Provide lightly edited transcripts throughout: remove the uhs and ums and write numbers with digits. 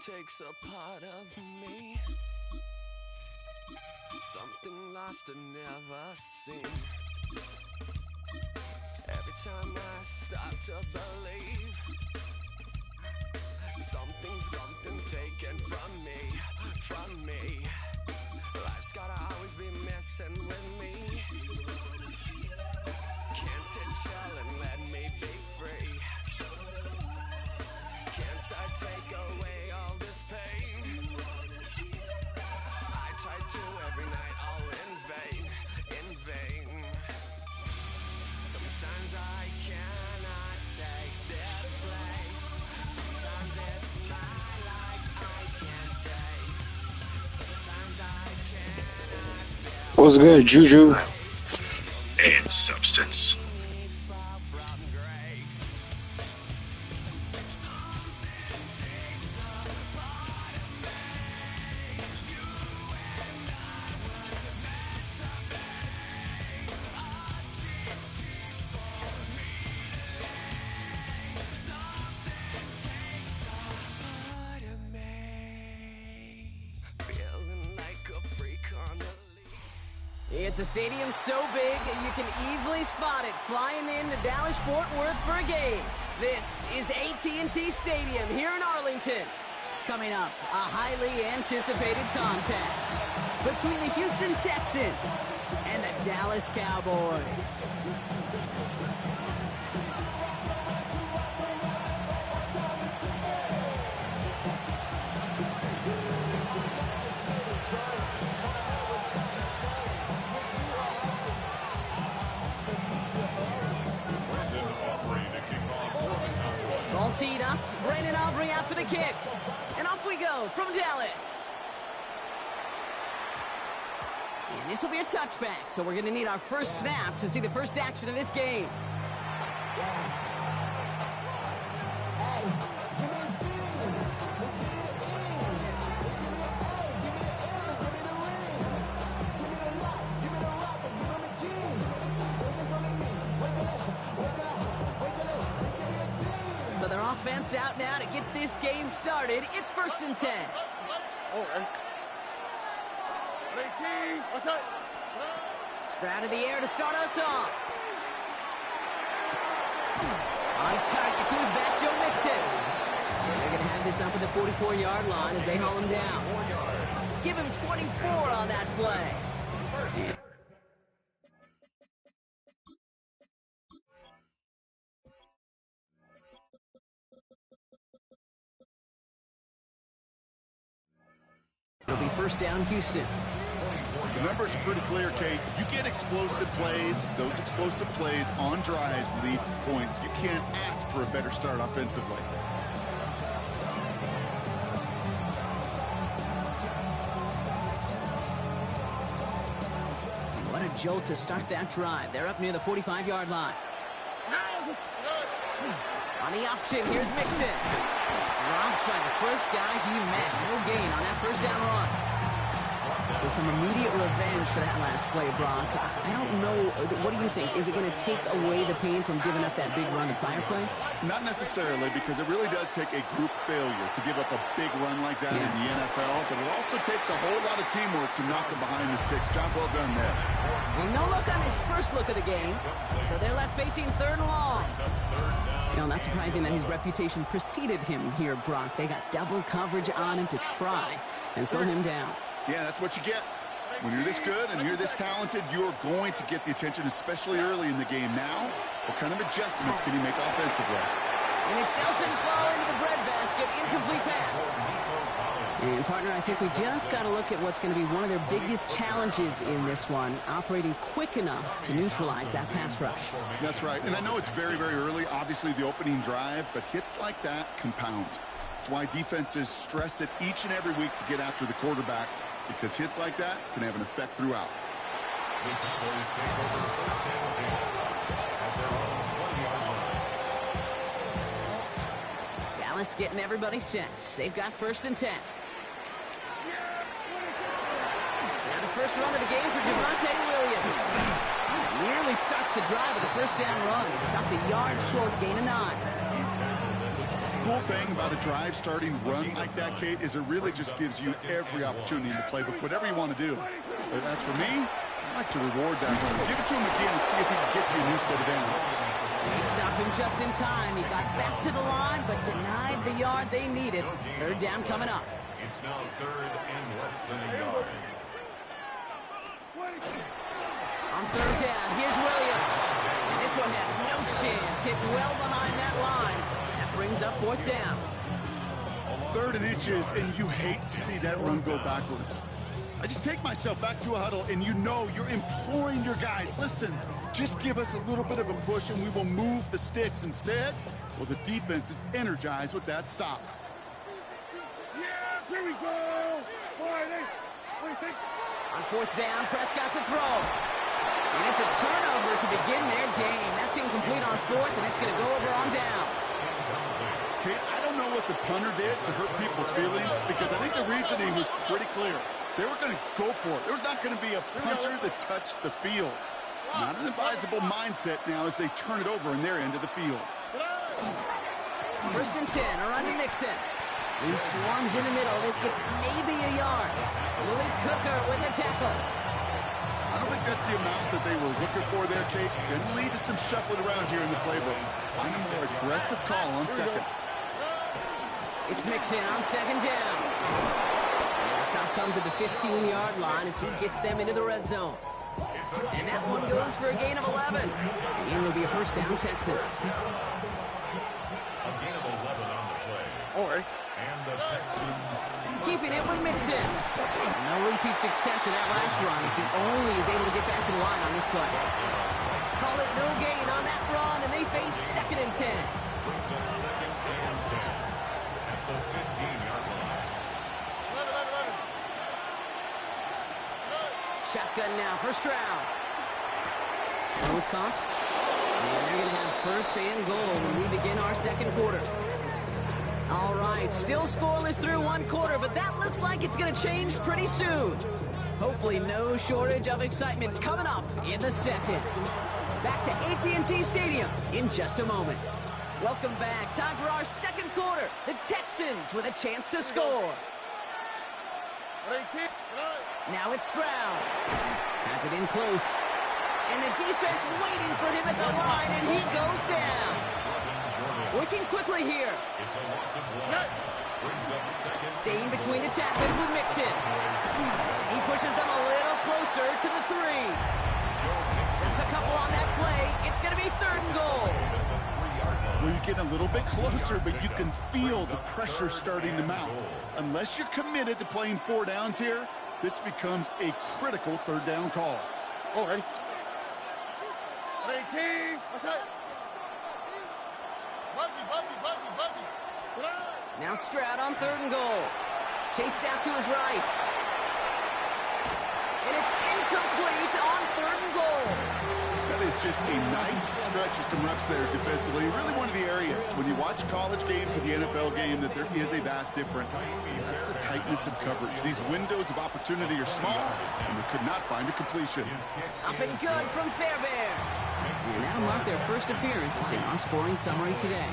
takes a part of me, something lost and never seen. Every time I start to believe, something taken from me. Life's gotta always be messing with me. Can't it chill and let me be free? Can't I take away all this pain? I try to every night, all in vain. Sometimes I cannot take this place. Sometimes it's my life I can't taste. Sometimes I cannot feel. What's good, Juju? And substance. It's a stadium so big, you can easily spot it flying into Dallas-Fort Worth for a game. This is AT&T Stadium here in Arlington. Coming up, a highly anticipated contest between the Houston Texans and the Dallas Cowboys. Ball teed up, Brandon Aubrey out for the kick. And off we go from Dallas. And this will be a touchback, so we're going to need our first snap to see the first action of this game. So their offense out now to get this game started. It's 1st and 10. Stroud in the air to start us off. On target to his back, Joe Mixon. So they're going to have this up at the 44-yard line as they haul him down. Give him 24 on that play. It'll be first down, Houston. The numbers are pretty clear, Kate. You get explosive plays. Those explosive plays on drives lead to points. You can't ask for a better start offensively. What a jolt to start that drive. They're up near the 45-yard line. On the option, here's Mixon. Dropped by the first guy he met. No gain on that first down run. So some immediate revenge for that last play, Brock. I don't know. What do you think? Is it going to take away the pain from giving up that big run the prior play? Not necessarily, because it really does take a group failure to give up a big run like that in the NFL, but it also takes a whole lot of teamwork to knock them behind the sticks. Job well done there. Well, no look on his first look of the game, so they're left facing 3rd and long. You know, not surprising that his reputation preceded him here, Brock. They got double coverage on him to try and slow him down. Yeah, that's what you get. When you're this good and you're this talented, you're going to get the attention, especially early in the game. Now, what kind of adjustments can you make offensively? And it doesn't fall into the breadbasket. Incomplete pass. And, partner, I think we just got to look at what's going to be one of their biggest challenges in this one, operating quick enough to neutralize that pass rush. That's right. And I know it's very, very early, obviously the opening drive, but hits like that compound. That's why defenses stress it each and every week to get after the quarterback, because hits like that can have an effect throughout. Dallas getting everybody set. They've got 1st and 10. Now the first run of the game for Javonte Williams. Nearly starts the drive with a first down run. Stopped a yard short, gain of 9. cool thing about a drive starting run like that, Kate, is it really just gives you every opportunity in the playbook, whatever you want to do. But as for me, I like to reward that run. Give it to him again and see if he can get you a new set of downs. They stopped him just in time. He got back to the line, but denied the yard they needed. Third down coming up. It's now third and less than a yard. On third down, here's Williams. And this one had no chance. Hit well behind that line. That brings up fourth down. Third and inches, and you hate to see that run go backwards. I just take myself back to a huddle, and you know you're imploring your guys, listen, just give us a little bit of a push, and we will move the sticks instead. Well, the defense is energized with that stop. Yeah, here we go. What do you think? On fourth down, Prescott to throw. And it's a turnover to begin their game. That's incomplete on fourth, and it's going to go over on downs. Okay, I don't know what the punter did to hurt people's feelings because I think the reasoning was pretty clear. They were going to go for it. There was not going to be a punter that touched the field. Not an advisable mindset now as they turn it over in their end of the field. First and 10, or under Mixon. He swarms in the middle. This gets maybe a yard. Malik Hooker with a tackle. I don't think that's the amount that they were looking for there, Kate. Going to lead to some shuffling around here in the playbook. Find a more aggressive call on second. It's Mixon on second down. And the stop comes at the 15-yard line as he gets them into the red zone. And that one goes for a gain of 11. The game will be a first down, Texans. A gain of 11 on the play. All right. And the Texans Keeping it with Mixon. No repeat success in that last run as he only is able to get back to the line on this play. Call it no gain on that run, and they face second and 10. brings up second and 10 at the 15-yard line. Shotgun now for Stroud. Throws caught. And they're going to have first and goal when we begin our second quarter. All right, still scoreless through one quarter, but that looks like it's going to change pretty soon. Hopefully no shortage of excitement coming up in the second. Back to AT&T Stadium in just a moment. Welcome back. Time for our second quarter. The Texans with a chance to score. Now it's Stroud. Has it in close. And the defense waiting for him at the line, and he goes down. Working quickly here. It's a loss of one. Brings up second. Staying between the tackles with Mixon. He pushes them a little closer to the 3. Just a couple on that play. It's going to be third and goal. Well, you get a little bit closer, but you can feel the pressure starting to mount. Unless you're committed to playing 4 downs here, this becomes a critical third down call. All right. 18. Now Stroud on third and goal. Chased out to his right. And it's incomplete on third and goal. That is just a nice stretch of some reps there defensively. Really one of the areas when you watch college game to the NFL game that there is a vast difference. That's the tightness of coverage. These windows of opportunity are small, and they could not find a completion. Up and good from Fairbairn. And that'll mark their first appearance in our scoring summary today.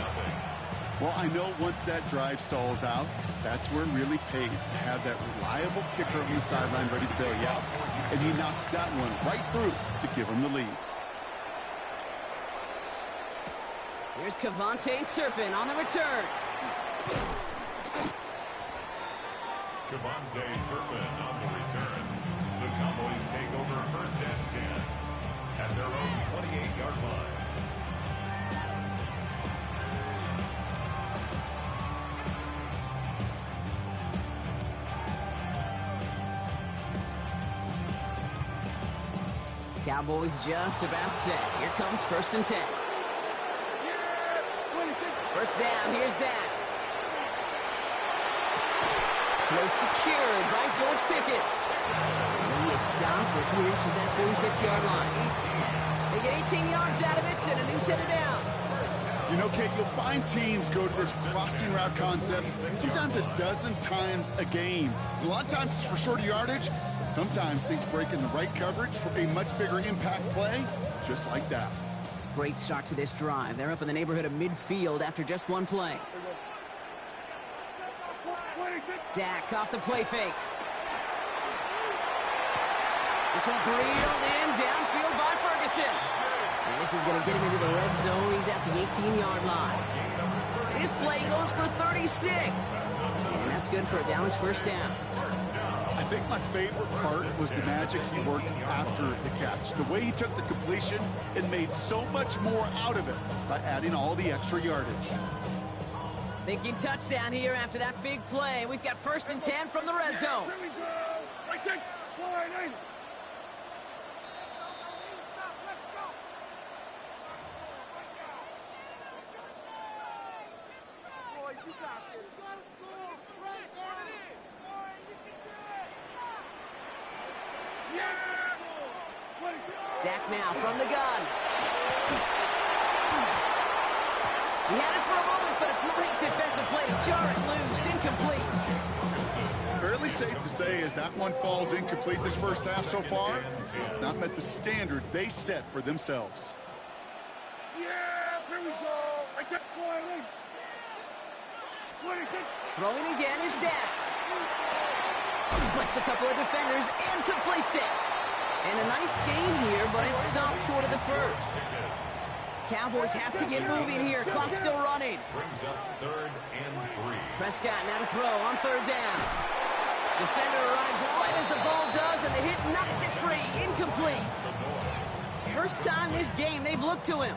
Well, I know once that drive stalls out, that's where it really pays to have that reliable kicker on the sideline ready to bail you out. And he knocks that one right through to give him the lead. Here's Kevontae Turpin on the return. Kevontae Turpin on the return. The Cowboys take over first and 10 at their own 28-yard line. Cowboys just about set. Here comes first and 10. First down, here's Dak. Close secured by George Pickett. And he is stopped as he reaches that 46-yard line. They get 18 yards out of it and a new set of downs. You know, Kate, you'll find teams go to this crossing route concept sometimes a dozen times a game. A lot of times it's for shorter yardage, but sometimes things break in the right coverage for a much bigger impact play, just like that. Great start to this drive. They're up in the neighborhood of midfield after just one play. Dak off the play fake. This one's reeled in downfield by Ferguson. And this is going to get him into the red zone. He's at the 18-yard line. This play goes for 36. And that's good for a Dallas first down. I think my favorite part was the magic he worked after the catch. The way he took the completion and made so much more out of it by adding all the extra yardage. Thinking touchdown here after that big play. We've got 1st and 10 from the red zone. Here we go. Right take. Line, in. Dak now from the gun. He had it for a moment, but a great defensive play to jar it loose. Incomplete. Fairly safe to say as that one falls incomplete this first half so far, it's not met the standard they set for themselves. Yeah, here we go. Right take. Line, in. Throwing again is Dak. Splits a couple of defenders and completes it. And a nice gain here, but it stopped short of the first. Cowboys have to get moving here. Clock still running. Brings up 3rd and 3. Prescott now to throw on 3rd down. Defender arrives right as the ball does, and the hit knocks it free. Incomplete. First time this game they've looked to him.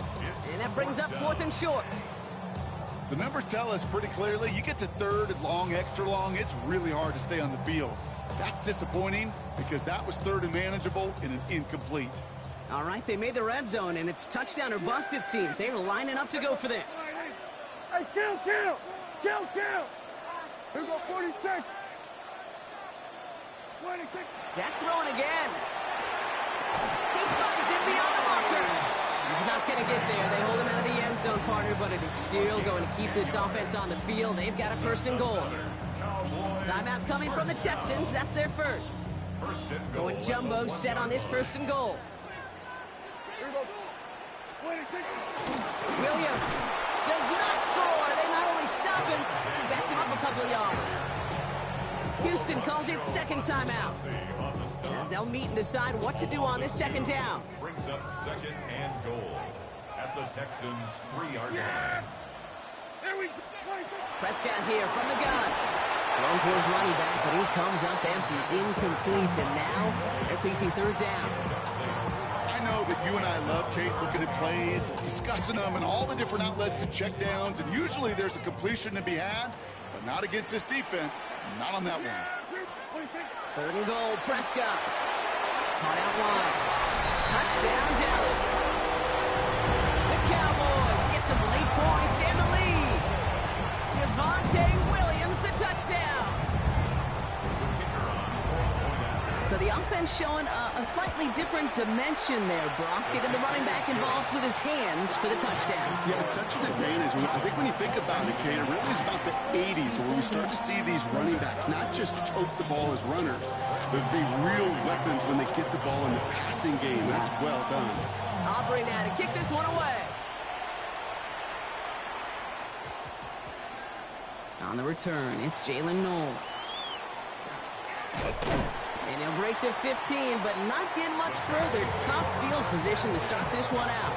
And that brings up 4th and short. The numbers tell us pretty clearly, you get to 3rd and long, extra long, it's really hard to stay on the field. That's disappointing because that was 3rd and manageable and an incomplete. All right, they made the red zone, and it's touchdown or bust, it seems. They were lining up to go for this. Hey, kill. Here we go, 46. 26. Dak throwing again. He finds him beyond the marker. He's not going to get there. They hold him out of the end zone, partner, but it is still going to keep this offense on the field. They've got a 1st and goal. Timeout coming from the Texans. That's their first. Going jumbo set on this 1st and goal. Here we go. 26. Williams does not score. They not only stop him, they backed him up a couple of yards. Houston calls it 2nd timeout. As they'll meet and decide what to do on this 2nd down. Brings up 2nd and goal at the Texans' 3-yard line. Here we go. Prescott here from the gun. Thrown for his running back, but he comes up empty, incomplete, and now they're facing 3rd down. I know that you and I love, Kate, looking at plays, discussing them, and all the different outlets and checkdowns, and usually there's a completion to be had, but not against this defense, not on that one. 3rd and goal, Prescott. Caught out wide. Touchdown, Dallas. The Cowboys get some late points and the lead. Javonte Williams, the touchdown. So the offense showing a slightly different dimension there, Brock. Getting the running back involved with his hands for the touchdown. Yeah, it's such an advantage. I think when you think about it, Kate, it really is about the 80s where we start to see these running backs not just tote the ball as runners, but be real weapons when they get the ball in the passing game. That's well done. Aubrey now to kick this one away. On the return, it's Jalen Noel. And he'll break the 15, but not get much further. Tough field position to start this one out.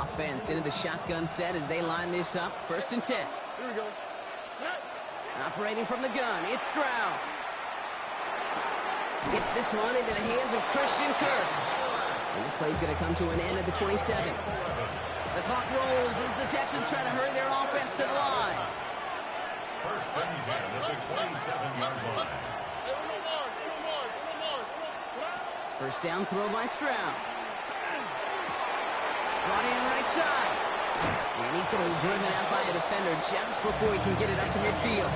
Offense into the shotgun set as they line this up. 1st and 10. Here we go. Operating from the gun, it's Stroud. Gets this one into the hands of Christian Kirk. And this play's going to come to an end at the 27. The clock rolls as the Texans try to hurry their offense to the line. 1st and 10 at the 27-yard line. 1st down throw by Stroud. Brought in right side. And he's going to be driven out by a defender just before he can get it up to midfield.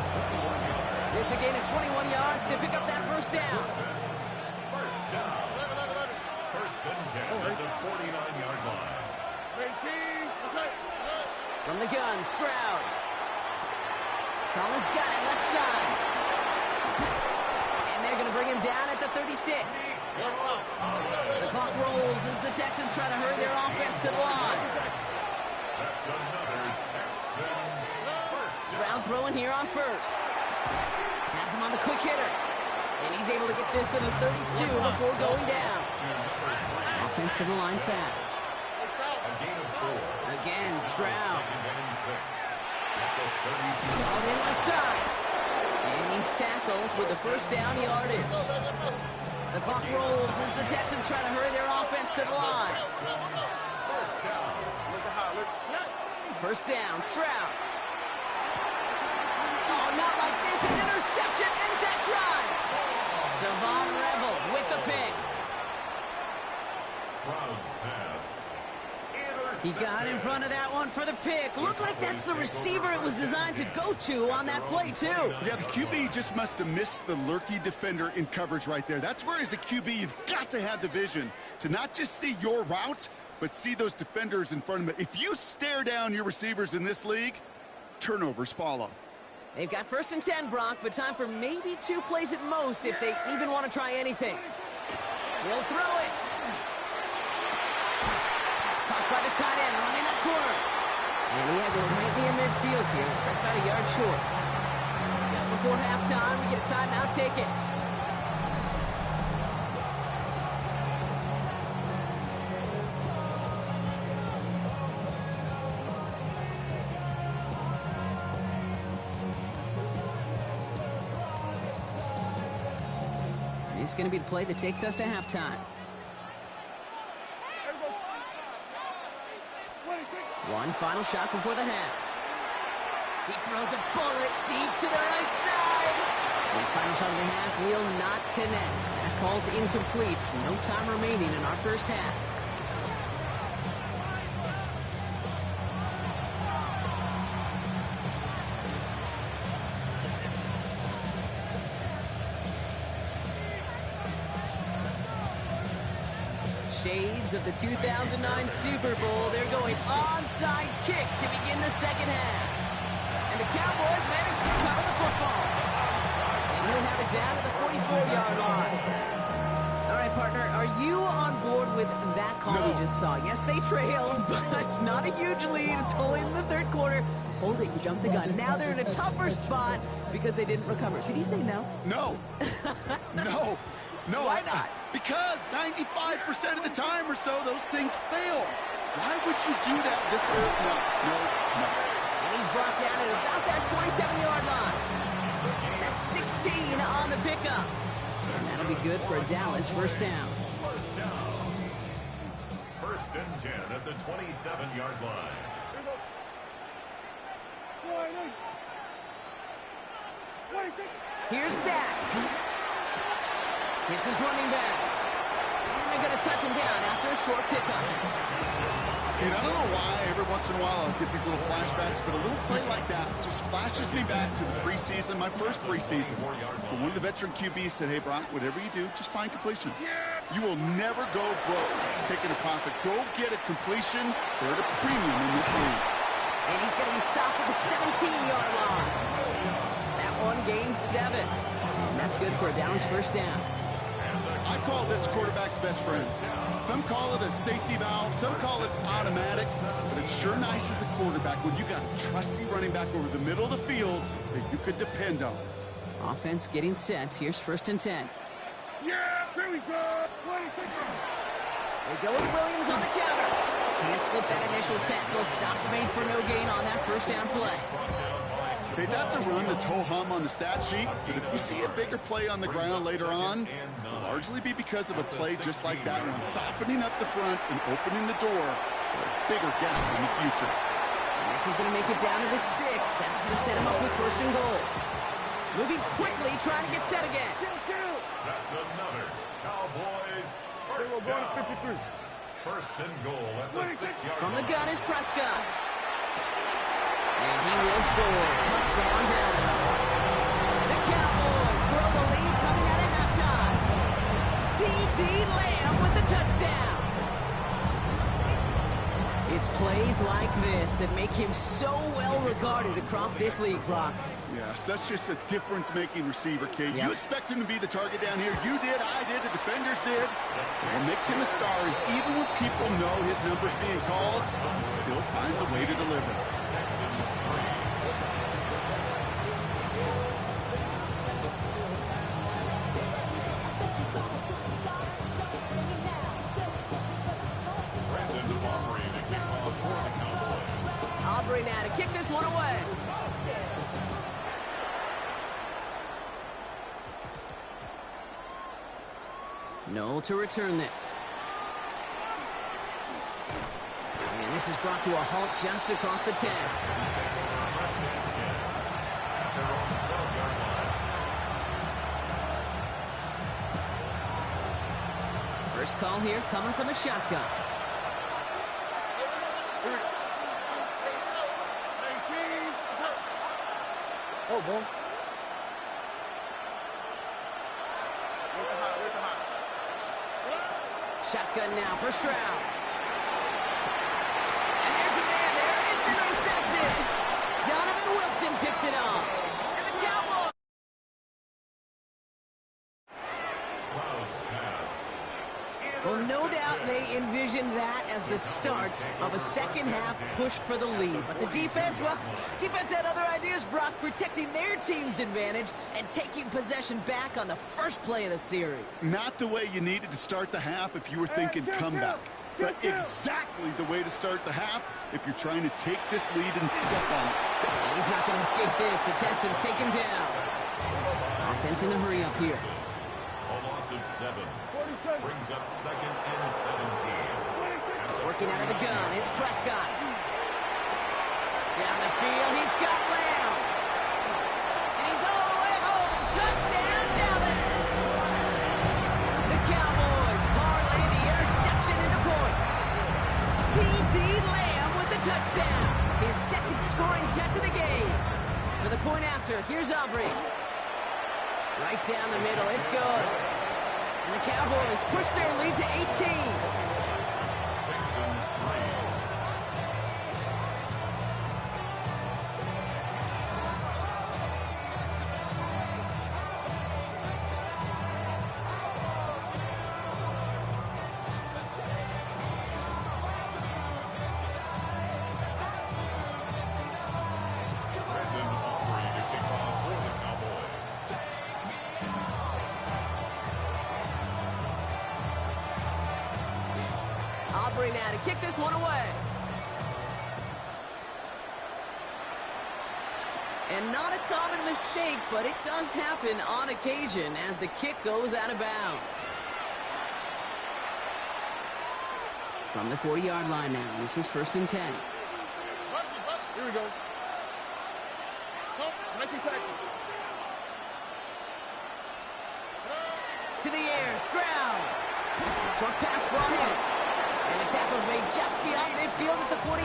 It's a gain of 21 yards to pick up that 1st down. 1st down. 1st and 10 at the 49-yard line. From the gun, Stroud. Collins got it left side. And they're going going to bring him down at the 36. The clock rolls as the Texans try to hurry their offense to the line. That's another Texans first. Stroud throwing here on first. Has him on the quick hitter. And he's able to get this to the 32 before going down. Offense to the line fast. A gain of 4. Again, Stroud. Second and 6. At the 32. Ball in left side. And he's tackled with the first down yardage. The clock rolls as the Texans try to hurry their offense to the line. First down. First down, Stroud. Oh, not like this. An interception ends that drive. Savon Revel with the pick. Stroud's pass. He got in front of that one for the pick. Looked like that's the receiver it was designed to go to on that play, too. Yeah, the QB just must have missed the lurky defender in coverage right there. That's where, as a QB, you've got to have the vision to not just see your route, but see those defenders in front of it. If you stare down your receivers in this league, turnovers follow. They've got first and 10, Brock, but time for maybe 2 plays at most if they even want to try anything. He'll throw it. Caught by the tight end, running that corner. And he has it right near midfield here. Looks like about a yard short. Just before halftime, we get a timeout, take it. This is going to be the play that takes us to halftime. One final shot before the half. He throws a bullet deep to the right side. His final shot of the half will not connect. That falls incomplete. No time remaining in our first half. Shades of the 2009 Super Bowl. They're going onside kick to begin the second half. And the Cowboys manage to recover the football. And he'll have it down to the 44-yard line. All right, partner, are you on board with that call we just saw? Yes, they trailed, but it's not a huge lead. It's only in the third quarter. Holding jumped the gun. Now they're in a tougher spot because they didn't recover. Did you say no? No. No. No. Why not? Because 95% of the time or so, those things fail. Why would you do that this early? No. And he's brought down at about that 27-yard line. That's 16 on the pickup. And that'll be good for a Dallas first down. First down. First and 10 at the 27-yard line. Here's Dak. It's his running back. And they're going to touch him down after a short pickup. Dude, I don't know why every once in a while I'll get these little flashbacks, but a little play like that just flashes me back to the preseason, my first preseason. When one of the veteran QBs said, hey, Brock, whatever you do, just find completions. You will never go broke taking a profit. Go get a completion. They're at a premium in this league. And he's going to be stopped at the 17-yard line. That one gains 7. And that's good for a Dallas first down. I call this quarterback's best friend. Some call it a safety valve, some call it automatic, but it's sure nice as a quarterback when you got a trusty running back over the middle of the field that you could depend on. Offense getting set. Here's first and 10. Yeah, here we go. They go with Williams on the counter. Can't slip that initial tackle. Stops made for no gain on that first down play. Okay, that's a run that's ho-hum on the stat sheet, but if you see a bigger play on the ground later on, it'll largely be because of a play just like that one, softening up the front and opening the door for a bigger gap in the future. And this is going to make it down to the 6. That's going to set him up with first and goal. Moving quickly, trying to get set again. That's another Cowboys first down. First and goal at the 6-yard From the line. gun is Prescott. And he will score. Touchdown, Dallas. The Cowboys grow the lead coming out of halftime. C.D. Lamb with the touchdown. It's plays like this that make him so well regarded across this league, Brock. Yeah, such just a difference-making receiver, Kate. Yep. You expect him to be the target down here. You did, I did, the defenders did. What makes him a star is even when people know his number's being called, he still finds a way to deliver. Aubrey now to kick this one away. Noel to return this. And this is brought to a halt just across the 10. First call here coming from the shotgun. Oh, boy. Shotgun now, first round. And there's a man there. It's intercepted. Donovan Wilson picks it up. And the Cowboys. Well, no doubt they envisioned that as the start of a second-half push for the lead. But the defense, well, defense had other ideas, Brock, protecting their team's advantage and taking possession back on the first play of the series. Not the way you needed to start the half if you were thinking comeback, but exactly the way to start the half if you're trying to take this lead and step on it. And he's not going to escape this. The Texans take him down. Offense in the hurry up here. A loss of 7. Brings up 2nd and 17. Working out of the gun, it's Prescott. Down the field, he's got Lamb. And he's all the way home. Touchdown, Dallas. The Cowboys parlay the interception into points. C.D. Lamb with the touchdown. His second scoring catch of the game. For the point after, here's Aubrey. Right down the middle, it's good. And the Cowboys push their lead to 18. Texans 3. Aubrey now to kick this one away. And not a common mistake, but it does happen on occasion as the kick goes out of bounds. From the 40-yard line now, this is 1st and 10. Here we go. To the air, Stroud. Short pass brought in. And the tackle's made just beyond midfield at the 48.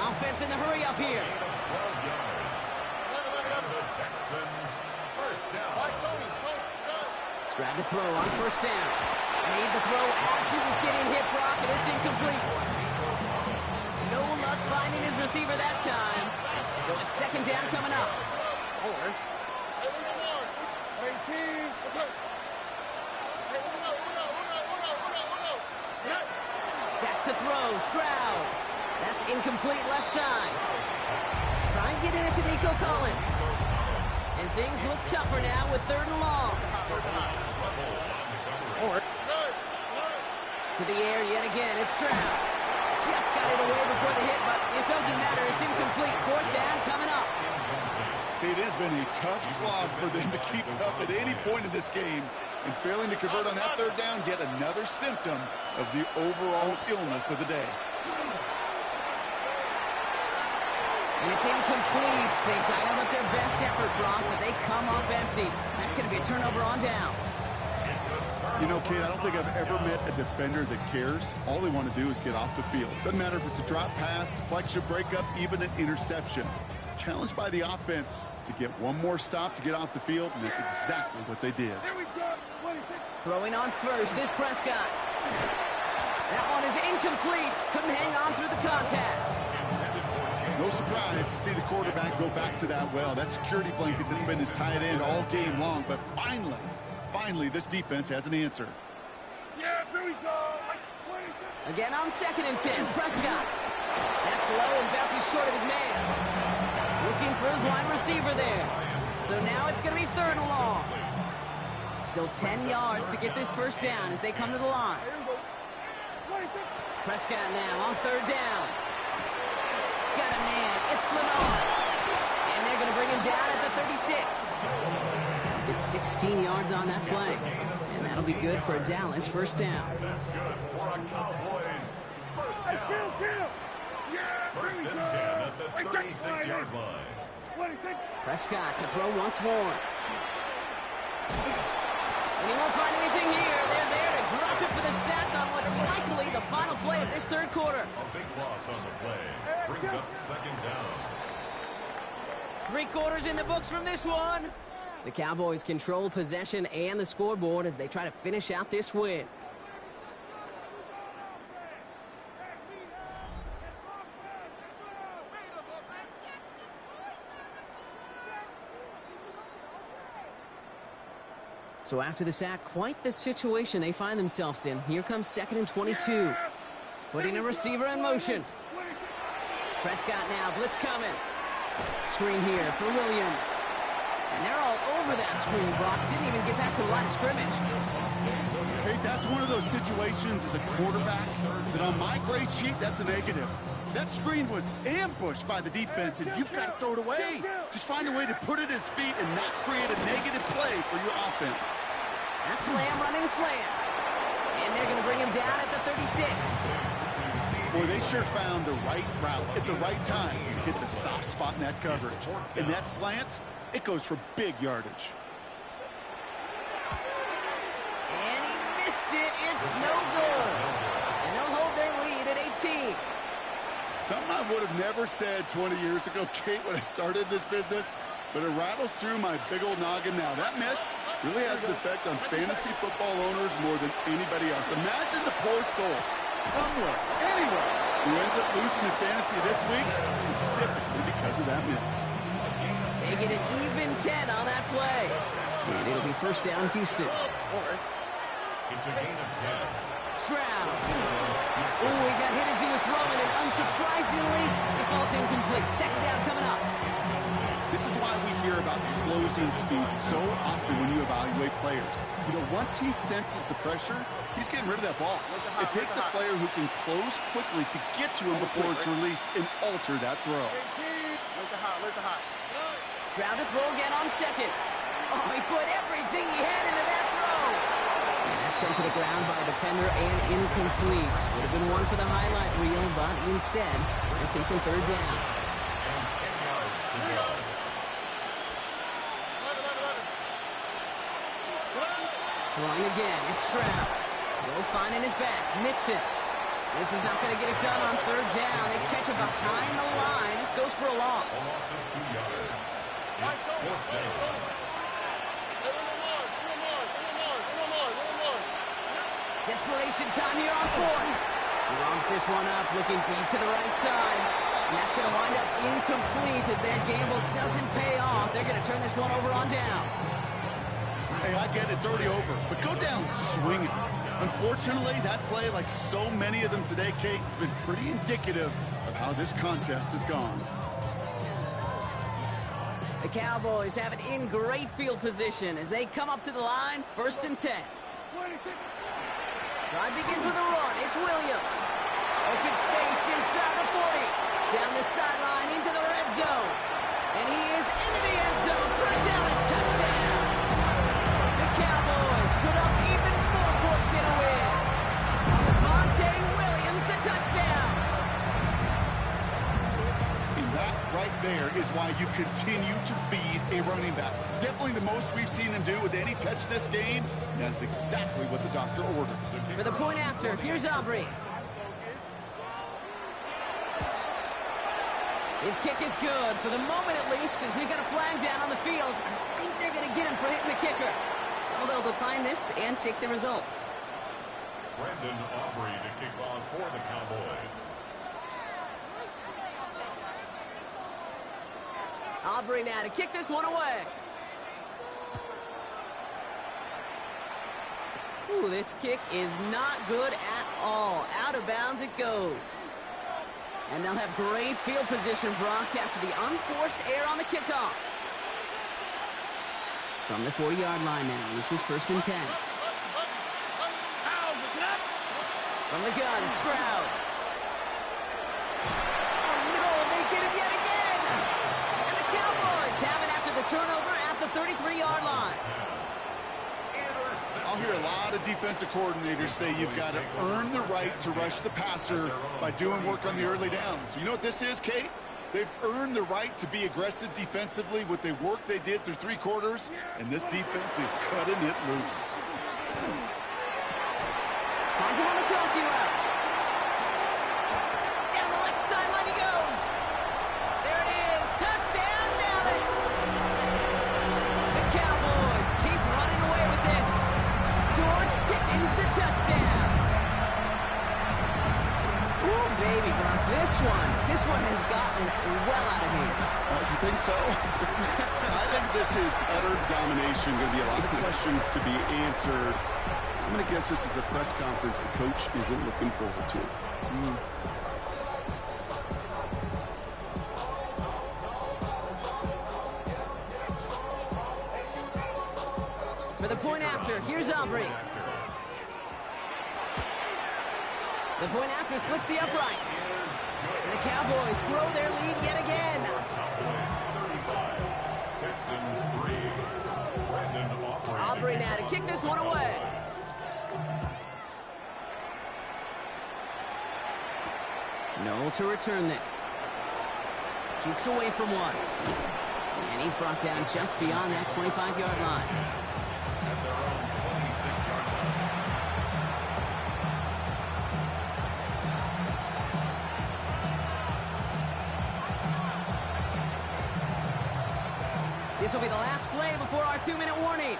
Offense in the hurry up here. 12 yards. And the Texans first down. Stroud to throw on 1st down. Made the throw as he was getting hit, Brock, and it's incomplete. No luck finding his receiver that time. So it's 2nd down coming up. Back to throw, Stroud. That's incomplete left side. Try and get it into Nico Collins. And things look tougher now with 3rd and long. To the air yet again, it's Stroud. Just got it away before the hit, but it doesn't matter. It's incomplete. 4th down coming up. It has been a tough slog for them to keep it up at any point in this game. And failing to convert on that 3rd down, yet another symptom of the overall illness of the day. And it's incomplete. They dialed up their best effort, Brock, but they come up empty. That's going to be a turnover on downs. You know, Kate, I don't think I've ever met a defender that cares. All they want to do is get off the field. Doesn't matter if it's a drop pass, deflection, breakup, even an interception. Challenged by the offense to get one more stop to get off the field, and that's exactly what they did. Throwing on 1st is Prescott. That one is incomplete. Couldn't hang on through the contact. No surprise to see the quarterback go back to that well. That security blanket that's been his tight end all game long. But finally, this defense has an answer. Yeah, here we go. Again on 2nd and 10. Prescott. That's low and bounces short of his man. Looking for his wide receiver there. So now it's going to be 3rd and long. Still 10 yards to get this first down as they come to the line. Prescott now on 3rd down. Got a man. It's Flanard. And they're going to bring him down at the 36. It's 16 yards on that play. And that'll be good for a Dallas first down. That's good for a Cowboys first down. First and 10 at the 36-yard line. Prescott to throw once more. And he won't find anything here. They're there to drop it for the sack on what's likely the final play of this 3rd quarter. A big loss on the play. Brings up 2nd down. 3 quarters in the books from this one. The Cowboys control possession and the scoreboard as they try to finish out this win. So after the sack, quite the situation they find themselves in. Here comes 2nd and 22. Putting a receiver in motion. Prescott now, blitz coming. Screen here for Williams. And they're all over that screen, Brock. Didn't even get back to the line of scrimmage. Okay, that's one of those situations as a quarterback that on my grade sheet, that's a negative. That screen was ambushed by the defense, and you've got to throw it away. Just find a way to put it at his feet and not create a negative play for your offense. That's Lamb running a slant. And they're going to bring him down at the 36. Boy, they sure found the right route at the right time to hit the soft spot in that coverage. And that slant, it goes for big yardage. And he missed it. It's no good. And they'll hold their lead at 18. Something I would have never said 20 years ago, Kate, when I started this business, but it rattles through my big old noggin now. That miss really has an effect on fantasy football owners more than anybody else. Imagine the poor soul somewhere, anywhere, who ends up losing in fantasy this week specifically because of that miss. They get an even 10 on that play. And it'll be first down, Houston. It's a gain of 10. Stroud. Oh, he got hit as he was throwing, and unsurprisingly, it falls incomplete. 2nd down coming up. This is why we hear about closing speed so often when you evaluate players. You know, once he senses the pressure, he's getting rid of that ball. It takes a player who can close quickly to get to him before it's released and alter that throw. Stroud to throw again on 2nd. Oh, he put everything he had into that throw. And that's sent to the ground by a defender and incomplete. Would have been one for the highlight reel, but instead, they're facing 3rd down. And 10 yards to go. Throwing again, it's Stroud. Low finding his back, Mixon. This is not going to get it done on 3rd down. They catch it behind the line. This goes for a loss. A loss of 2 yards. It's 4th down. Desperation time here on 4th. He runs this one up, looking deep to the right side. And that's going to wind up incomplete as their gamble doesn't pay off. They're going to turn this one over on downs. Hey, I get it, it's already over, but go down swinging. Unfortunately, that play, like so many of them today, Kate, has been pretty indicative of how this contest has gone. The Cowboys have it in great field position as they come up to the line, 1st and 10. Drive begins with a run. It's Williams. Open space inside the 40. Down the sideline into the red zone. And he is into the end zone for a Dallas touchdown. The Cowboys put up even 4 points in a win. Javonte Williams, the touchdown. And that right there is why you continue to feed a running back. Definitely the most we've seen him do with any touch this game. And that is exactly what the doctor ordered. For the point after, here's Aubrey. His kick is good, for the moment at least, as we've got a flag down on the field. I think they're going to get him for hitting the kicker. So they'll decline this and take the results. Brandon Aubrey to kick off for the Cowboys. Aubrey now to kick this one away. Ooh, this kick is not good at all. Out of bounds it goes. And they'll have great field position, Brock, after the unforced error on the kickoff. From the 40-yard line now, this is 1st and 10. From the gun, Stroud. Oh, no, they get him yet again. And the Cowboys have it after the turnover at the 33-yard line. I'll hear a lot of defensive coordinators say you've got to earn the right to rush the passer by doing work on the early downs. You know what this is, Kate? They've earned the right to be aggressive defensively with the work they did through 3 quarters, and this defense is cutting it loose. Finds him on the crossing route. Down the left sideline he goes. There it is. Touchdown, Dallas. The Cowboys keep running away with this. George Pickens the touchdown. Ooh, baby, Brock. This one has gotten well out of hand. You think so? I think this is utter domination. Going to be a lot of questions to be answered. I'm going to guess this is a press conference the coach isn't looking forward to. For the point after, here's Aubrey. The point after splits the uprights. And the Cowboys grow their lead yet again. Aubrey now to kick this one away. No to return this. Jukes away from one. And he's brought down just beyond that 25-yard line. At their own 26-yard line. This will be the last play before our 2-minute warning.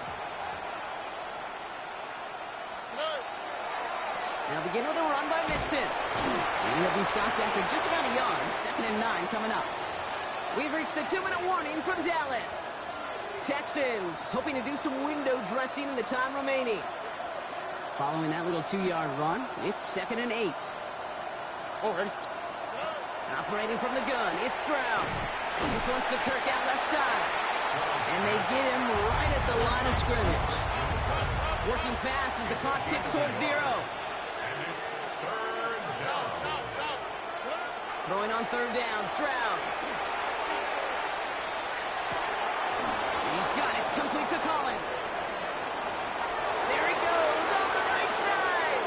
Now begin with a run by Mixon. And he'll be stopped after just about a yard. 2nd and 9 coming up. We've reached the 2-minute warning from Dallas. Texans hoping to do some window dressing in the time remaining. Following that little 2-yard run, it's 2nd and 8. Already. Operating from the gun, it's Stroud. This one's to Kirk out left side. And they get him right at the line of scrimmage. Working fast as the clock ticks towards 0. And it's 3rd down. Throwing on 3rd down, Stroud. He's got it, complete to Collins. There he goes, on the right side.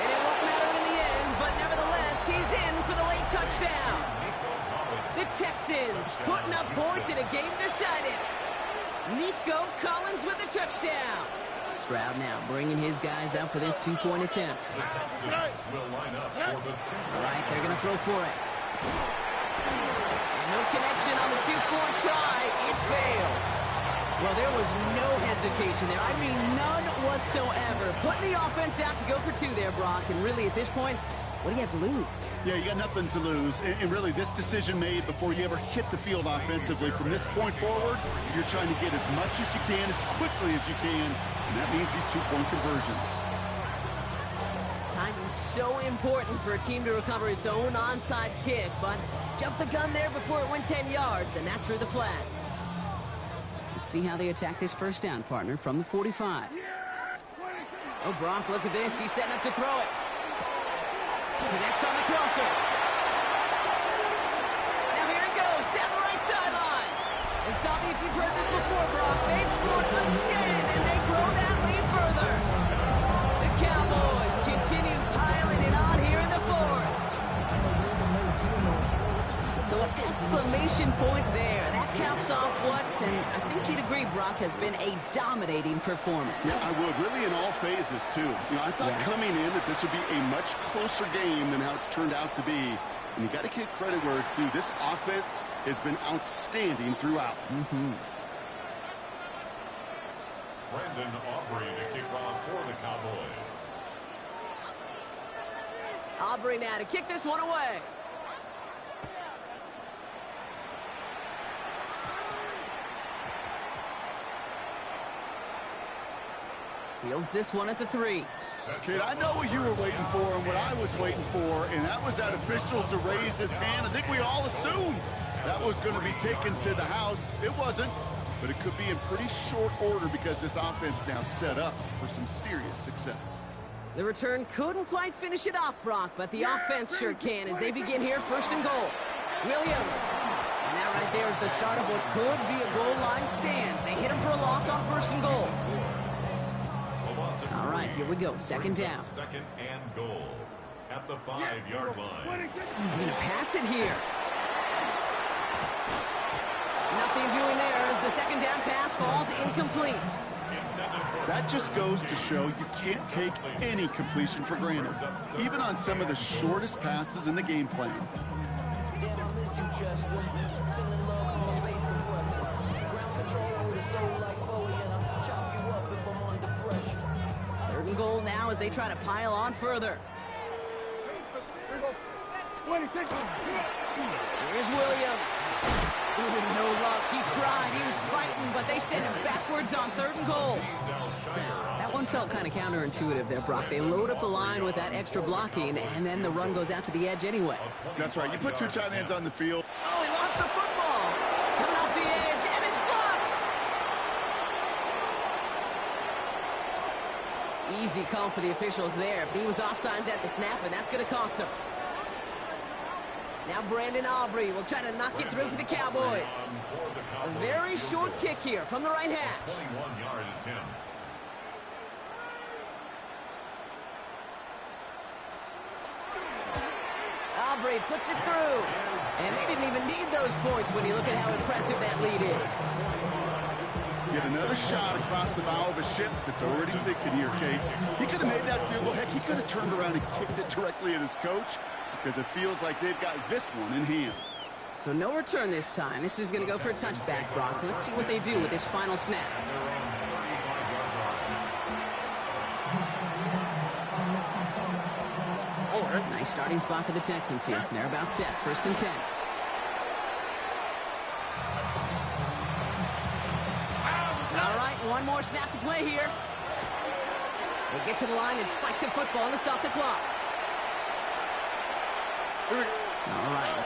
And it won't matter in the end, but nevertheless, he's in for the late touchdown. The Texans putting up points in a game decided. Nico Collins with the touchdown. Stroud now bringing his guys up for this 2-point attempt. The Texans will line up for the 2-point. All right, they're going to throw for it. And no connection on the 2-point try. It fails. Well, there was no hesitation there. I mean, none whatsoever. Putting the offense out to go for 2 there, Brock. And really, at this point, what do you have to lose? Yeah, you got nothing to lose. And really, this decision made before you ever hit the field offensively. From this point forward, you're trying to get as much as you can, as quickly as you can. And that means these 2-point conversions. Timing's so important for a team to recover its own onside kick. But jump the gun there before it went 10 yards, and that drew the flag. Let's see how they attack this 1st down, partner, from the 45. Oh, Brock, look at this. He's setting up to throw it. Connects on the crosser. Now here it goes, down the right sideline. And stop me if you've heard this before, Brock. They've scored again, and they grow that lead further. The Cowboys continue piling it on here in the 4th. So an exclamation point there. That caps off what, and I think you'd agree, Brock, has been a dominating performance. Yeah, I would. Really in all phases, too. You know, I thought coming in that this would be a much closer game than how it's turned out to be. And you got to give credit where it's due. This offense has been outstanding throughout. Brandon Aubrey to kick off for the Cowboys. Aubrey now to kick this one away. Fields this one at the 3. Kid, I know what you were waiting for and what I was waiting for, and that was that official to raise his hand. I think we all assumed that was going to be taken to the house. It wasn't, but it could be in pretty short order because this offense now set up for some serious success. The return couldn't quite finish it off, Brock, but the offense sure can as they begin here, 1st and goal. Williams. And that right there is the start of what could be a goal line stand. They hit him for a loss on 1st and goal. All right, here we go. 2nd down. 2nd and goal at the 5-yard line. I'm going to pass it here. Nothing doing there as the 2nd down pass falls incomplete. That just goes to show you can't take any completion for granted, even on some of the shortest passes in the game plan. 3rd and goal now as they try to pile on further. Here's Williams. Ooh, no luck. He tried. He was frightened, but they sent him backwards on 3rd and goal. That one felt kind of counterintuitive there, Brock. They load up the line with that extra blocking, and then the run goes out to the edge anyway. That's right. You put 2 tight ends on the field. Oh, he lost the football. Coming off the edge, and it's blocked. Easy call for the officials there. He was offsides at the snap, and that's going to cost him. Now Brandon Aubrey will try to knock it through for the Cowboys. A very short kick here from the right hash. 21-yard attempt. Aubrey puts it through. And they didn't even need those points when you look at how impressive that lead is. Get another shot across the bow of a ship that's already sinking here, Kate. He could have made that field goal. Heck, he could have turned around and kicked it directly at his coach because it feels like they've got this one in hand. So no return this time. This is going to go for a touchback, Brock. Let's see what they do with this final snap. Nice starting spot for the Texans here. They're about set. 1st and 10. All right, one more snap to play here. They get to the line and spike the football and stop the clock. All right.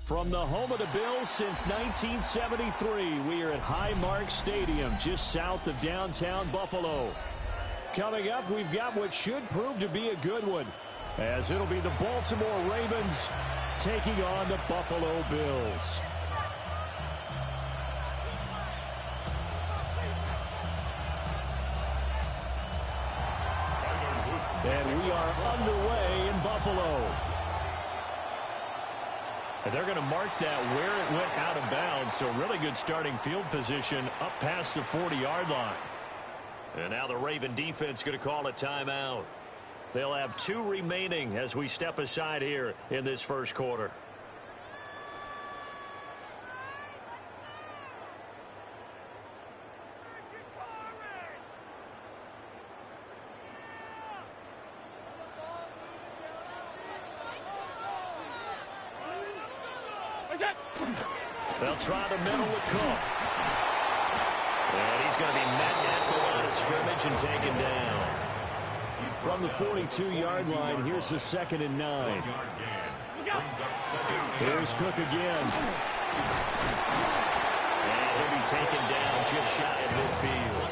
From the home of the Bills since 1973, we are at Highmark Stadium, just south of downtown Buffalo. Coming up, we've got what should prove to be a good one, as it'll be the Baltimore Ravens taking on the Buffalo Bills. And we are underway in Buffalo. And they're going to mark that where it went out of bounds, so really good starting field position up past the 40-yard line. And now the Raven defense going to call a timeout. They'll have 2 remaining as we step aside here in this first quarter. They'll try the middle with Cook. And he's going to be met at the line of scrimmage and taken down. From the 42-yard line, here's the 2nd and 9. Here's Cook again. And he'll be taken down just shy of midfield.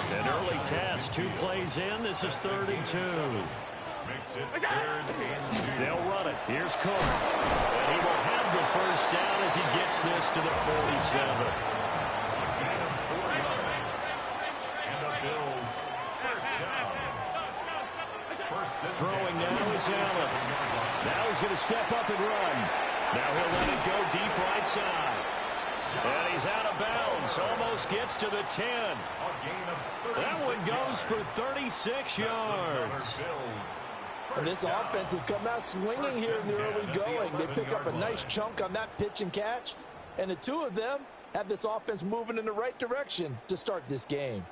An early test, 2 plays in. This is 3rd and 2. They'll run it. Here's Cook. And he will have the first down as he gets this to the 47. Throwing now is Allen. Now he's going to step up and run. Now he'll let it go deep right side. And he's out of bounds. Almost gets to the 10. That one goes for 36 yards. And this offense has come out swinging here in the early going. They pick up a nice chunk on that pitch and catch. And the two of them have this offense moving in the right direction to start this game.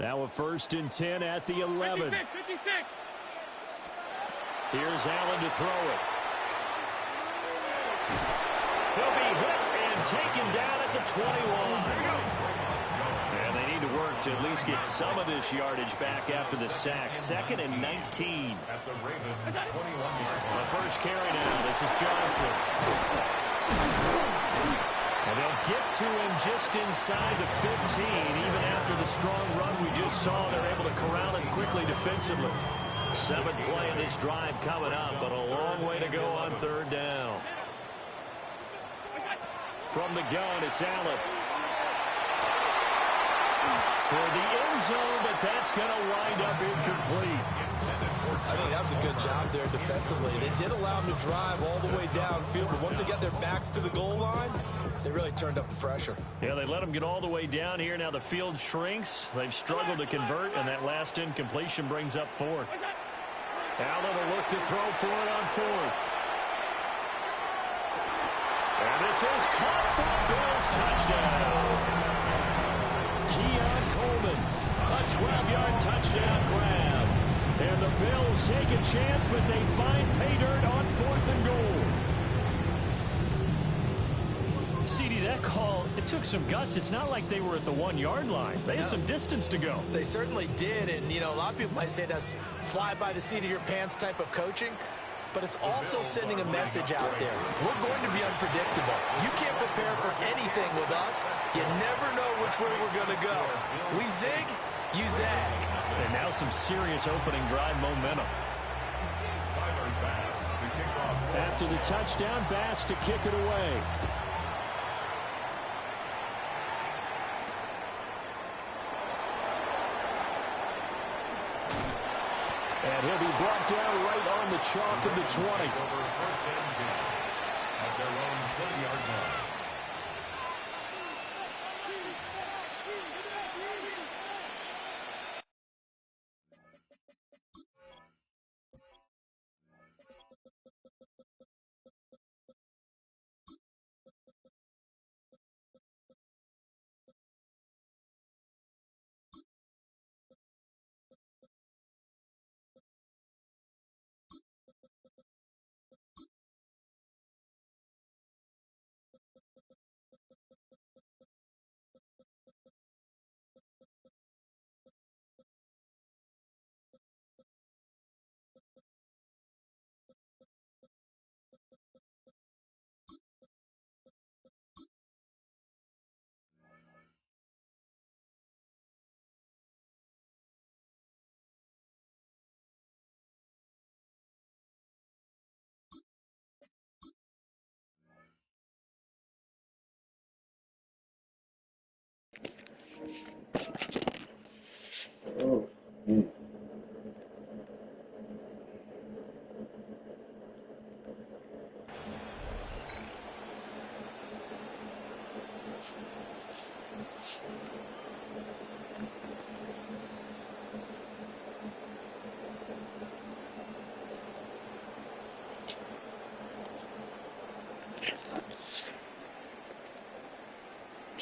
Now a 1st and 10 at the 11. 56. Here's Allen to throw it. He'll be hit and taken down at the 21. And they need to work to at least get some of this yardage back after the sack. 2nd and 19. The first carry now. This is Johnson. And they'll get to him just inside the 15. Even after the strong run we just saw, they're able to corral him quickly defensively. 7th play of this drive coming up, but a long way to go on 3rd down. From the gun, it's Allen. Toward the end zone, but that's going to wind up incomplete. I think that was a good job there defensively. They did allow them to drive all the way downfield, but once they got their backs to the goal line, they really turned up the pressure. Yeah, they let them get all the way down here. Now the field shrinks. They've struggled to convert, and that last incompletion brings up 4th. Allen will look to throw for it on 4th. And this is caught for a Bills touchdown. Keon Coleman, a 12-yard touchdown grab. And the Bills take a chance, but they find pay dirt on 4th and goal. CD, that call, it took some guts. It's not like they were at the 1-yard line. They had some distance to go. They certainly did, and, you know, a lot of people might say that's fly by the seat of your pants type of coaching, but it's also sending a message out there. We're going to be unpredictable. You can't prepare for anything with us. You never know which way we're going to go. We zig, you zag. And now some serious opening drive momentum. After the touchdown, Bass to kick it away. And he'll be brought down right on the chalk of the 20. At their own 20-yard line.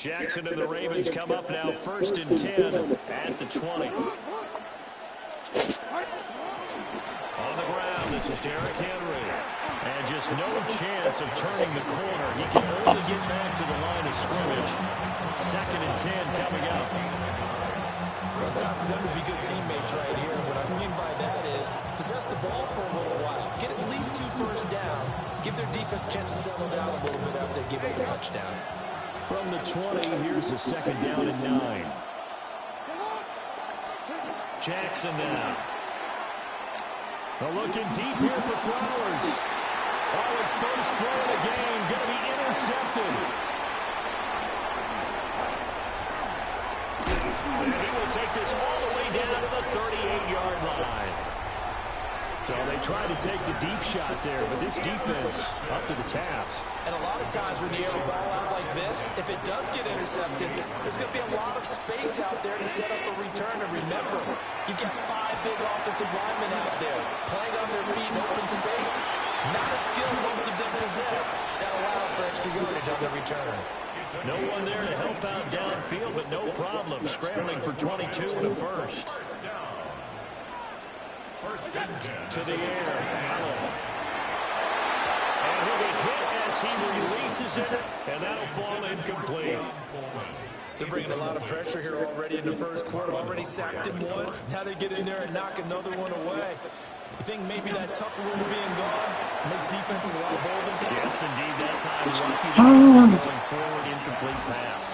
Jackson and the Ravens come up now 1st and 10 at the 20. On the ground, this is Derrick Henry. And just no chance of turning the corner. He can only get back to the line of scrimmage. 2nd and 10 coming up. Well, it's time for them to be good teammates right here. What I mean by that is possess the ball for a little while. Get at least 2 first downs. Give their defense a chance to settle down a little bit after they give up a touchdown. From the 20, here's a 2nd down and 9. Jackson now. Looking deep here for Flowers. Oh, his first throw of the game going to be intercepted. And he will take this all the way down to the 38-yard line. So they tried to take the deep shot there, but this defense up to the task. And a lot of times when you air a ball out like this, if it does get intercepted, there's going to be a lot of space out there to set up a return. And remember, you've got 5 big offensive linemen out there playing on their feet in open space. Not a skill most of them possess. That allows for extra yardage on the return. No one there to help out downfield, but no problem. Scrambling for 22 and a first. To the air, Allen. And he'll be hit as he releases it, and that'll fall incomplete. They're bringing a lot of pressure here already in the first quarter. Already sacked him once. Now they get in there and knock another one away. You think maybe that tougher rule being gone makes defenses a lot bolder? Yes, indeed. That time, Rocky going forward, incomplete pass.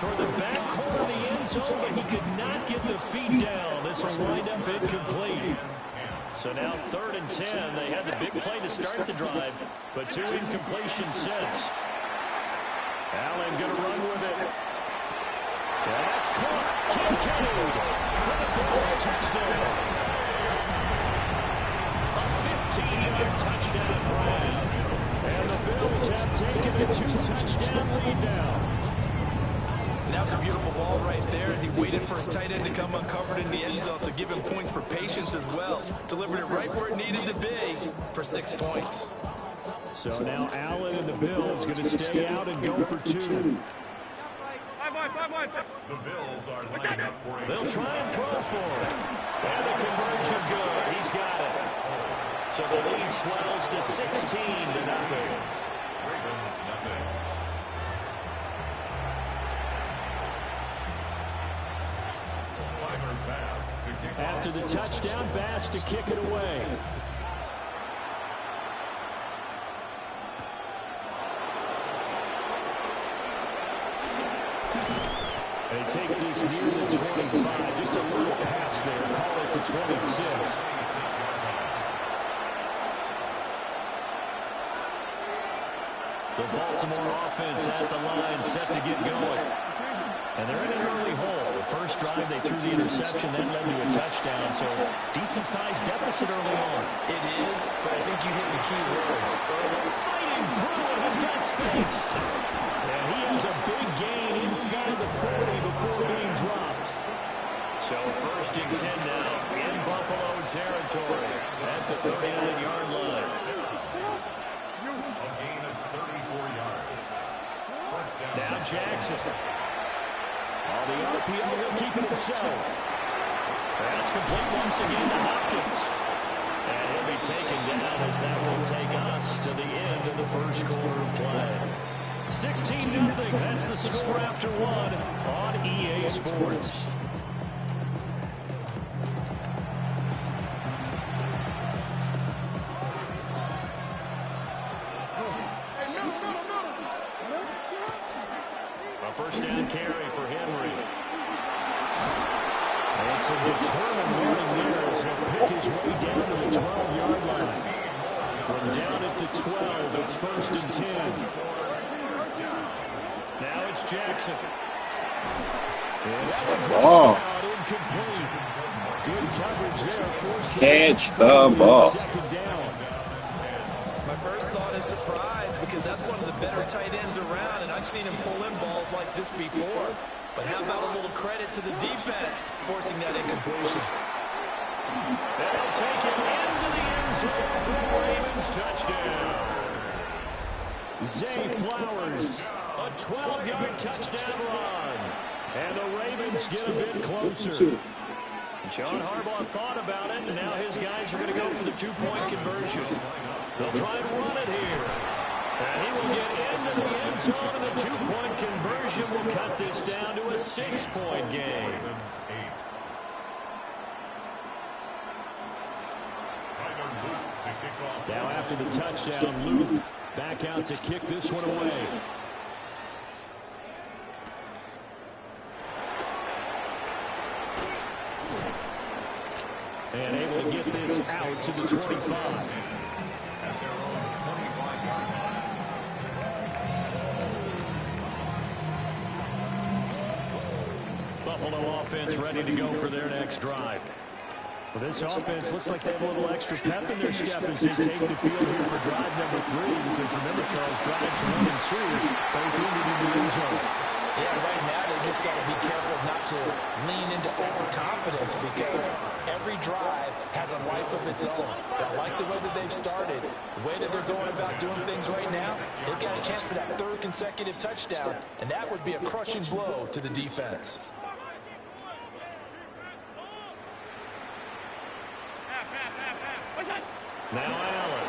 Toward the back corner of the end zone, but he could not get the feet down. This will wind up incomplete. So now 3rd and 10. They had the big play to start the drive, but 2 incompletions since. Allen going to run with it. That's caught. Kincaid for the Bills touchdown. A 15-yard touchdown grab. And the Bills have taken a 2-touchdown lead now. That was a beautiful ball right there as he waited for his tight end to come uncovered in the end zone, so give him points for patience as well. Delivered it right where it needed to be for 6 points. So now Allen and the Bills going to stay out and go for 2. The Bills are lining up for a... They'll try and throw for him. And the conversion good. He's got it. So the lead swells to 16-0. Ravens nothing. After the touchdown, Bass to kick it away. And he takes this near the 25. Just a little pass there. Call it the 26. The Baltimore offense at the line, set to get going. And they're in an early hole. First drive, they threw the interception. That led to a touchdown. So, decent-sized deficit early on. It is, but I think you hit the key words. Fighting through it. He's got space. And he has a big gain inside the 40 before being dropped. So, 1st and 10 now in Buffalo territory at the 39-yard line. A gain of 34 yards. Now Jackson. Oh, the RPO will keep it himself. That's complete once again to Hopkins. And he'll be taken down as that will take us to the end of the first quarter of play. 16-0. That's the score after 1 on EA Sports. A first down carry for Henry. And some determined running there as he'll pick his way down to the 12-yard line. From down at the 12, it's 1st and 10. Now it's Jackson. Oh. Incomplete. Good coverage there. Catch the ball. My first thought is surprise because that's one of the better tight ends around, and I've seen him pull in balls like this before. But how about a little credit to the defense forcing that incompletion? They'll take it into the end zone for the Ravens touchdown. Zay Flowers, a 12-yard touchdown run. And the Ravens get a bit closer. John Harbaugh thought about it, and now his guys are going to go for the 2-point conversion. They'll try and run it here. And he will get into the end zone, and the 2-point conversion will cut this down to a 6-point game. Now after the touchdown, Luke back out to kick this one away. And able to get this out to the 25. Buffalo offense ready to go for their next drive. Well, this offense looks like they have a little extra pep in their step as they take the field here for drive number 3. Because remember, Charles, drives 1 and 2, both ended in the end zone. Yeah, right now they just got to be careful not to lean into overconfidence because every drive has a life of its own. But I like the way that they've started, the way that they're going about doing things right now. They've got a chance for that 3rd consecutive touchdown, and that would be a crushing blow to the defense. Now Allen.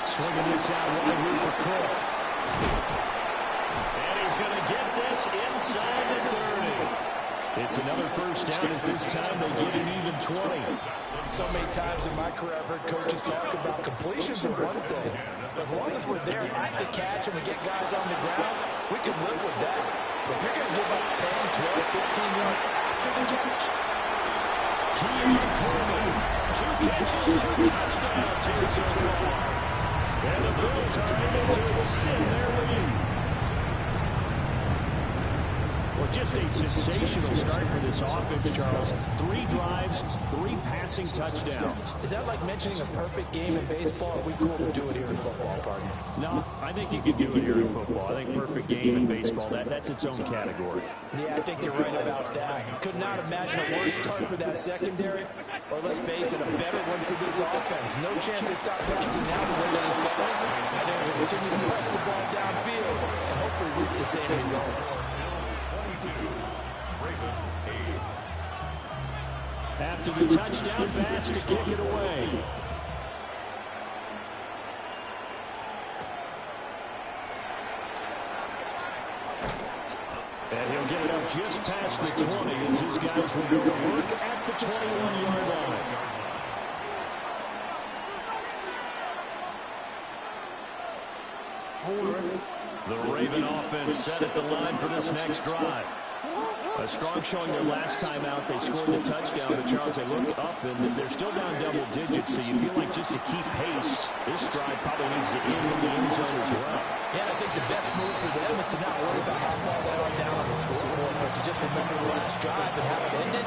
Swinging this out wide room for Cook. And he's going to get this inside the 30. It's another first down as this time they get an even 20. So many times in my career I've heard coaches talk about completions are one thing. As long as we're there at the catch and we get guys on the ground, we can live with that. But if you're going to give up 10, 12, 15 yards after the catch, Keon Coleman, 2 catches, 2 touchdowns here so far. And the Bills are able to extend their lead. Well, just a sensational start for this offense, Charles. 3 drives, 3 passing touchdowns. Is that like mentioning a perfect game in baseball? Are we cool to do it here in football, partner? No, I think you can do it here in football. I think perfect game in baseball, that's its own category. Yeah, I think you're right about that. Could not imagine a worse start for that secondary, or let's face it, a better one for this offense. No chance they stop passing now the way that it's going. I think we'll continue to press the ball downfield and hopefully reap the same results. After the touchdown pass to kick it away. And he'll get it up just past the 20 as his guys will go to work at the 21-yard line. The Raven offense set at the line for this next drive. A strong showing their last time out. They scored the touchdown, but Charles, they look up, and they're still down double digits, so you feel like just to keep pace, this drive probably needs to end in the end zone as well. Yeah, I think the best move for them is to not worry about how far they are down on the scoreboard, but to just remember the last drive and how it ended.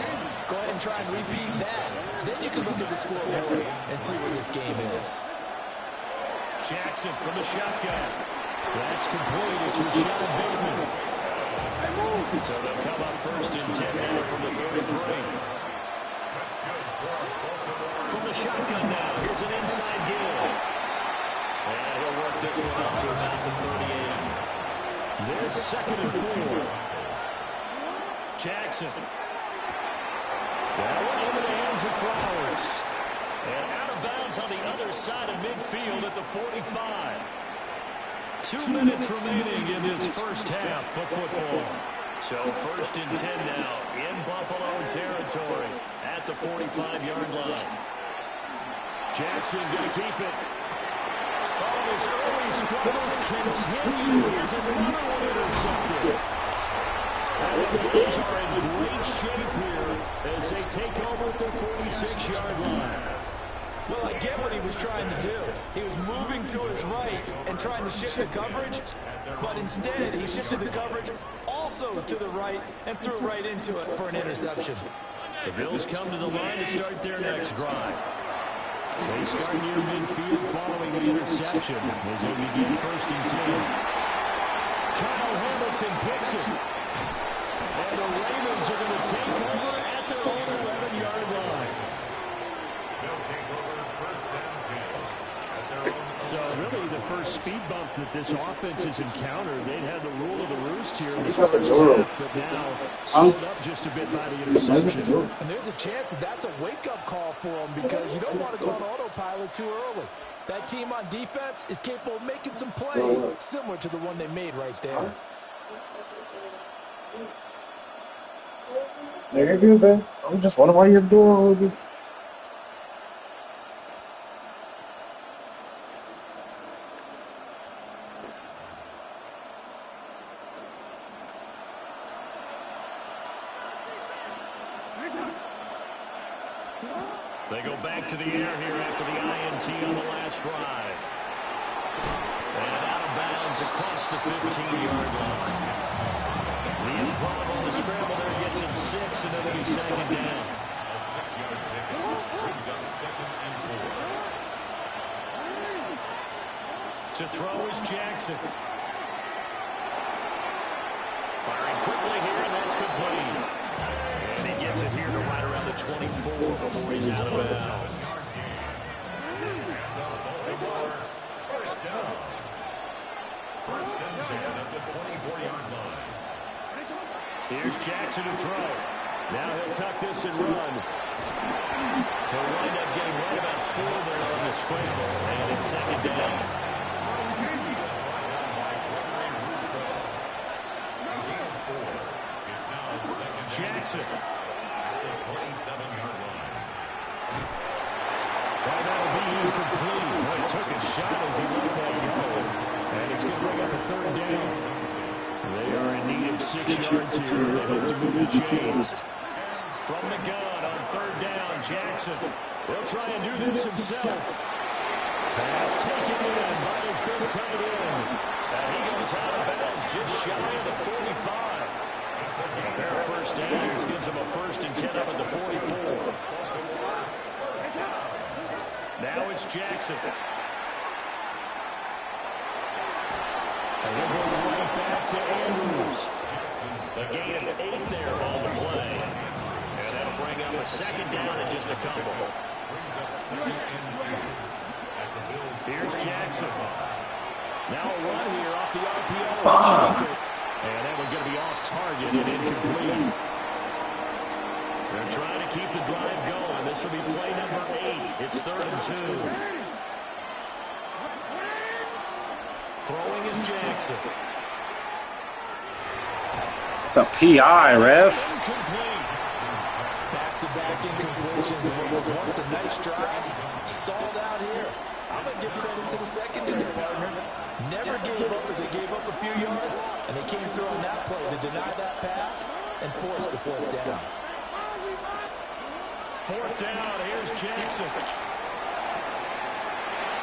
Go ahead and try and repeat that. Then you can look at the scoreboard and see where this game is. Jackson from the shotgun. That's complete. It's Rashad Bateman. So they'll come up first and 10 now from the 33. From the shotgun now, here's an inside give. And he'll work this one up to about the 38. This 2nd and 4. Jackson. That one into the hands of Flowers. And out of bounds on the other side of midfield at the 45. 2 minutes remaining in this first half of football. So 1st and 10 now in Buffalo territory at the 45-yard line. Jackson going to keep it. Oh, his early struggles continue. Here's another one intercepted. And the Bills are in great shape here as they take over at the 46-yard line. Well, I get what he was trying to do. He was moving to his right and trying to shift the coverage, but instead he shifted the coverage also to the right and threw right into it for an interception. The Bills come to the line to start their next drive. They start near midfield following the interception as they begin 1st and 10. Kyle Hamilton picks it. And the Ravens are going to take over at their own 11-yard line. So really the first speed bump that this offense has encountered, they'd had the rule of the roost here in this first half, but now slowed up just a bit by the interception. And there's a chance that that's a wake-up call for them because you don't want to go on autopilot too early. That team on defense is capable of making some plays similar to the one they made right there. You're good, man. I'm just wondering why you're doing all of this. They go back to the air here after the INT on the last drive. And out of bounds across the 15-yard line. The improv on the scramble there gets him 6, and it'll be second down. A 6-yard pickup brings up 2nd and 4. To throw is Jackson. Firing quickly here, and that's complete. And he gets it here to right around the 24 before he's out of bounds. First down. 1st and 10 at the 24-yard line. Here's Jackson to throw. Now he'll tuck this and run. He'll wind up getting right about 4 there on the scramble, and it's second down. Jackson. At the 27-yard line. Well, that'll be incomplete. Well, he took a shot as he let that go. And it's going to bring up a 3rd down. They are in need of 6 yards here. They hope to move the chains. From the gun on 3rd down, Jackson. He'll try and do this himself. Pass taken in by his big tight end. And he goes out of bounds just shy of the 45. Their first down gives them a 1st and 10 up at the 44. Now it's Jackson. And he'll go right back to Andrews. A gain of 8 there on the play. And that'll bring up a 2nd down in just a couple. Brings up 2nd and 2 at the Bills. Here's Jackson. Now a run here off the RPO. And that one's going to be off target and incomplete. They're trying to keep the drive going. This will be play number 8. It's 3rd and 2. Throwing is Jackson. It's a PI, Rev. Back-to-back incompletions of what was once a nice drive. Stalled out here. I'm going to give credit to the secondary partner. Never gave up as they gave up a few yards, and they came through on that play to deny that pass and force the 4th down. 4th down, here's Jackson.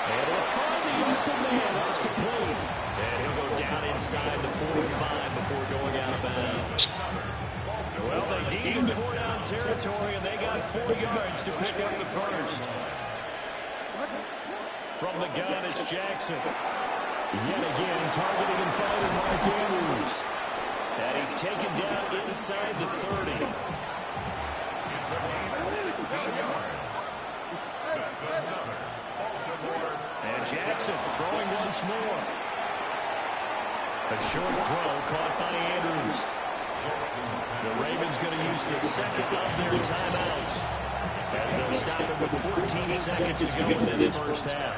And he'll find the open man, that's complete. And he'll go down inside the 45 before going out of bounds. Well, they deemed 4-down territory, and they got 4 yards to pick up the 1st. From the gun, it's Jackson. Yet again, targeting and finding Mark Andrews. And he's taken down inside the 30. It's a gain of 16 yards. That's another Baltimore. And Jackson throwing once more. A short throw caught by Andrews. The Ravens going to use the 2nd of their timeouts as they'll stop it with 14 seconds to go in this first half.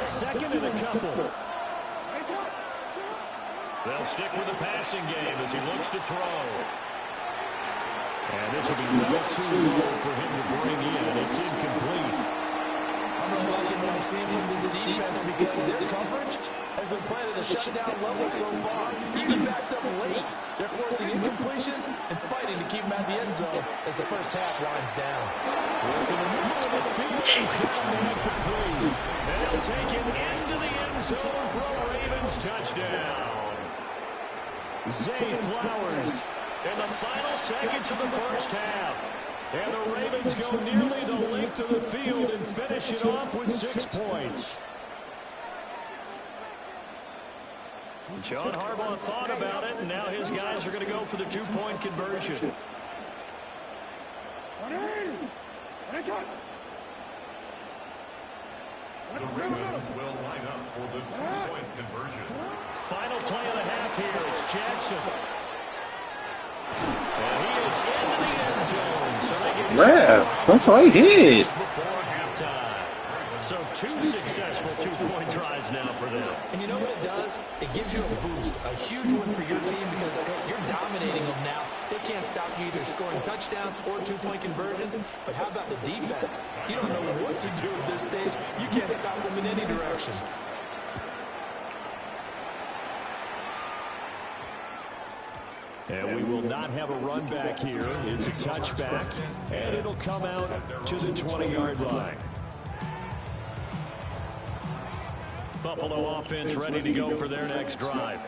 2nd and a couple. They'll stick with the passing game as he looks to throw. And this will be well too low for him to bring in. It's incomplete. I'm really liking what I'm seeing from this defense because their coverage has been playing at a shutdown level so far. Even backed up late, they're forcing incompletions and fighting to keep them at the end zone as the first half winds down. Working in the middle of the field, he's coming incomplete. And he'll take it into the end zone for a Ravens touchdown. Zay Flowers in the final seconds of the first half. And the Ravens go nearly the length of the field and finish it off with 6 points. John Harbaugh thought about it, and now his guys are going to go for the 2-point conversion. The Ravens will line up for the 2-point conversion. Final play of the half here. It's Jackson. And he is into the end zone. So they get That's all he did. before halftime. So 2 successful 2-point tries now for them. And you know what it does? It gives you a boost, a huge one for your team because hey, you're dominating them now. They can't stop you either scoring touchdowns or 2-point conversions. But how about the defense? You don't know what to do at this stage. You can't stop them in any direction. And we will not have a run back here. It's a touchback, and it'll come out to the 20-yard line. Buffalo offense ready to go for their next drive.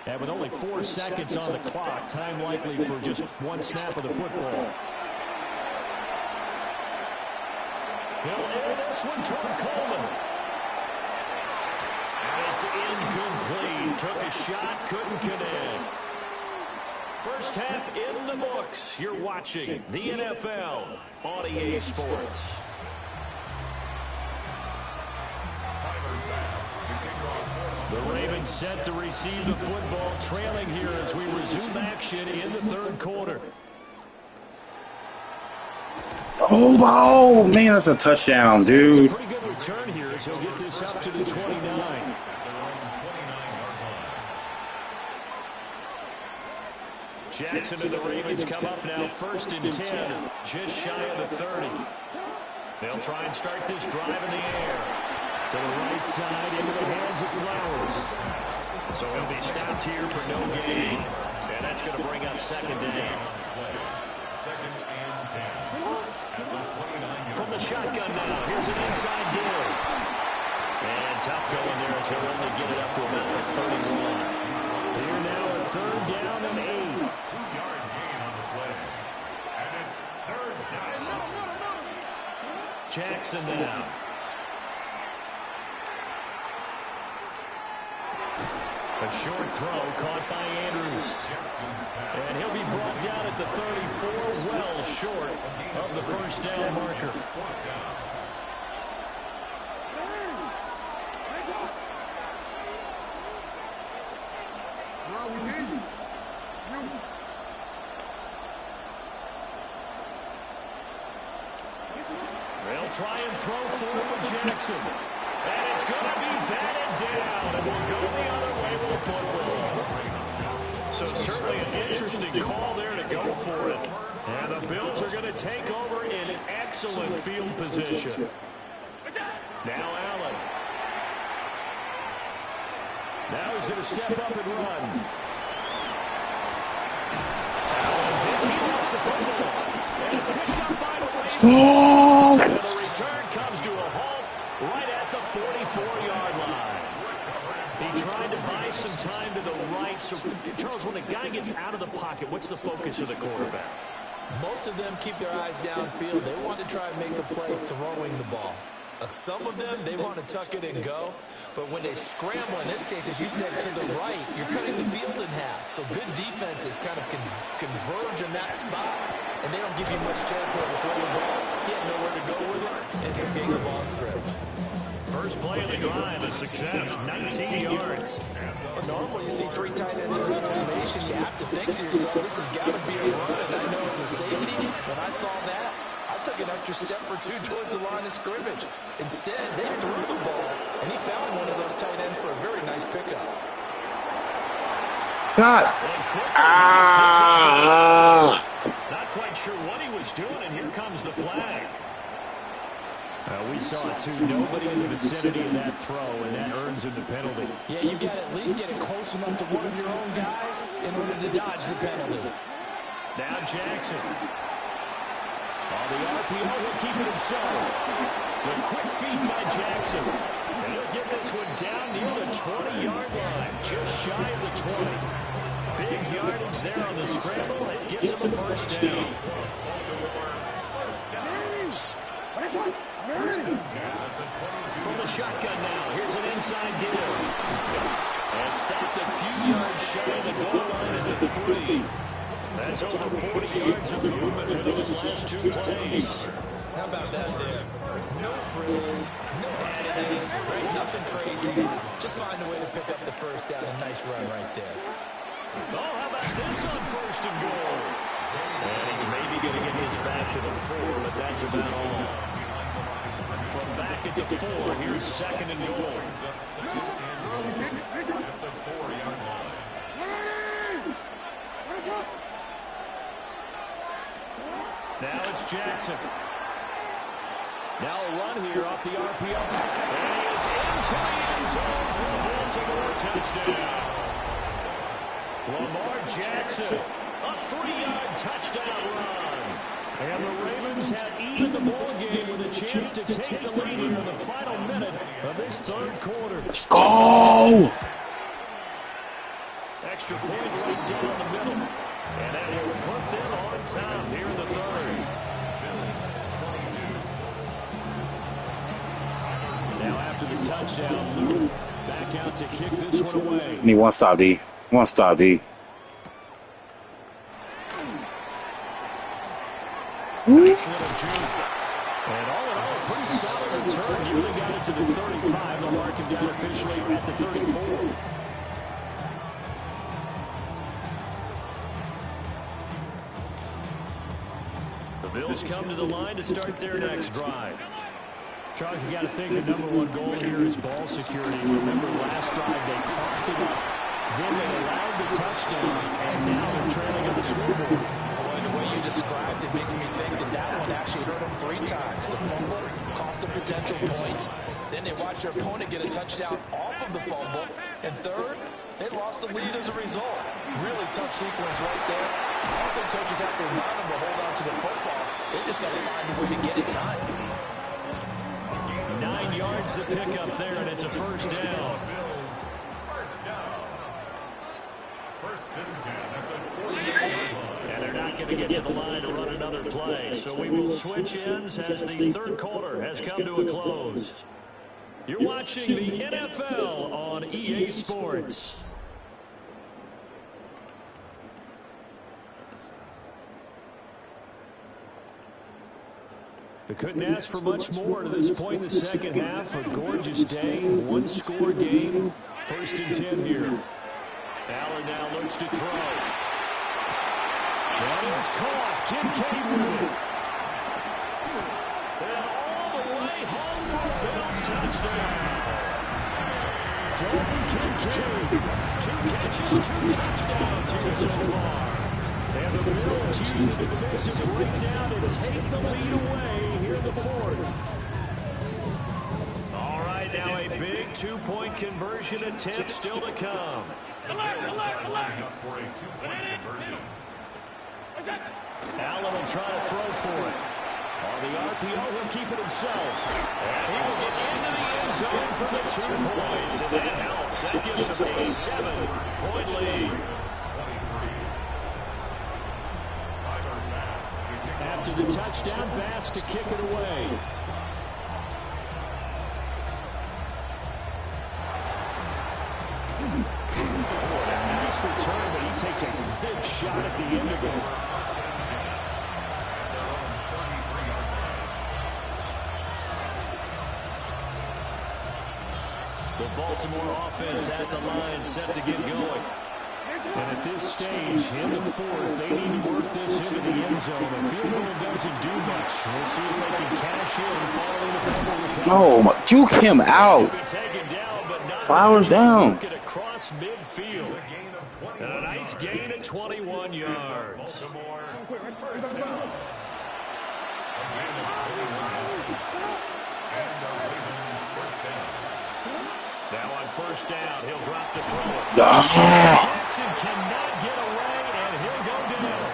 And with only 4 seconds on the clock, time likely for just one snap of the football. He'll enter this one toward Coleman. And it's incomplete. Took a shot, couldn't connect. First half in the books. You're watching the NFL on EA Sports. The Ravens set to receive the football, trailing here as we resume action in the third quarter. Oh, man, that's a touchdown, dude. It's a pretty good return here as he'll get this up to the 29. Jackson and the Ravens come up now first and 10, just shy of the 30. They'll try and start this drive in the air. To the right side into the hands of Flowers. So he'll be stopped here for no gain. And that's going to bring up second down. Second and 10. From the shotgun now, here's an inside give. And tough going there as he'll only get it up to about the 31. Here now a third down and 8. 2-yard gain on the play. And it's third down. Jackson now. A short throw caught by Andrews. And he'll be brought down at the 34, well short of the first down marker. They'll try and throw forward with Jackson. And it's going to be batted down. And we'll go the other way with the football. So certainly an interesting call there to go for it. And the Bills are going to take over in excellent field position. Now Allen. Now he's going to step up and run. Allen, he lost the football. And it's picked up by the Ravens. And the return comes to a halt right at the 44-yard line. He tried to buy some time to the right. So, Charles, when the guy gets out of the pocket, what's the focus of the quarterback? Most of them keep their eyes downfield. They want to try and make the play throwing the ball. Some of them, they want to tuck it and go. But when they scramble, in this case, as you said, to the right, you're cutting the field in half. So good defenses kind of converge in that spot, and they don't give you much territory to throw the ball. You have nowhere to go with it, and it's a being a ball script. First play of the drive, a success, 19 yards. Normally, you see 3 tight ends in formation, you have to think to yourself, this has got to be a run, and I know as a safety, when I saw that, I took an extra step or 2 towards the line of scrimmage. Instead, they threw the ball, and he found one of those tight ends for a very nice pickup. God. Not quite sure what he was doing, and here comes the flag. We saw it too. Nobody in the vicinity of that throw, and that earns him the penalty. Yeah, you've got to at least get it close enough to one of your own guys in order to dodge the penalty. Now Jackson. On the RPO, he'll keep it himself. The quick feed by Jackson. And he'll get this one down near the 20-yard line, just shy of the 20. Big yardage there on the scramble. It gets him a first down. From the shotgun now, here's an inside give. And stopped a few yards shy of the goal line at the 3. That's over 40 yards of movement with those last 2 plays. How about that there? No frills, no additives, right? Nothing crazy. Just find a way to pick up the first down. A nice run right there. Oh, how about this on first and goal? And he's maybe going to get this back to the 4, but that's about all. From back at the 4, here's second and goal. Now it's Jackson. Now a run here off the RPO. And he is into the end zone for a Baltimore touchdown. Lamar Jackson, a 3-yard touchdown run. And the Ravens have evened the ball game with a chance to take the lead here in the final minute of this third quarter. Oh! extra point right down the middle. And that will put them on top here in the third. Now after the touchdown, Luke back out to kick this one away. Need one stop, D. One stop, D. Nice little juke. And all in all, a pretty solid return. Nearly got it to the 35. They'll mark him down officially at the 34. The Bills come to the line to start their next drive. Charles, you got to think the #1 goal here is ball security. Remember last drive they coughed it up. Then they allowed the touchdown, and now they're trailing on the scoreboard. The way you described it makes me think that one actually hurt them 3 times. The fumble cost a potential point. Then they watched their opponent get a touchdown off of the fumble. And third, they lost the lead as a result. Really tough sequence right there. I don't think coaches have to remind them to hold on to the football. They just got to find a way to get it done. 9 yards to pick up there, and it's a first down. And they're not going to get to the line to run another play. So we will switch ends as the third quarter has come to a close. You're watching the NFL on EA Sports. We couldn't ask for much more to this point in the second half. A gorgeous day, 1-score game. 1st and 10 here. Allen now looks to throw. That is caught. Kincaid with it. And all the way home for a Bills touchdown. Dalton Kincaid. 2 catches, 2 touchdowns here so far. And the Bills use the defensive breakdown to take the lead away here in the 4th. All right, now a big 2-point conversion attempt still to come. Allen will try to throw for it. On the RPO, he'll keep it himself. And he will get into the end zone for the 2 points. And that helps. That gives him a 7-point lead. After the touchdown, Bass to kick it away. Nice return, but he takes a big shot at the end of it. The Baltimore offense at the line, set to get going. And at this stage, in the 4th, they need to work this into the end zone. The field goal doesn't do much. We'll see if they can cash in following the fumble recovery. No, juke him out. Flowers down. Across midfield. And a nice gain at 21 yards. Now on 1st down, he'll drop to throw it. Jackson cannot get away, and he'll go down.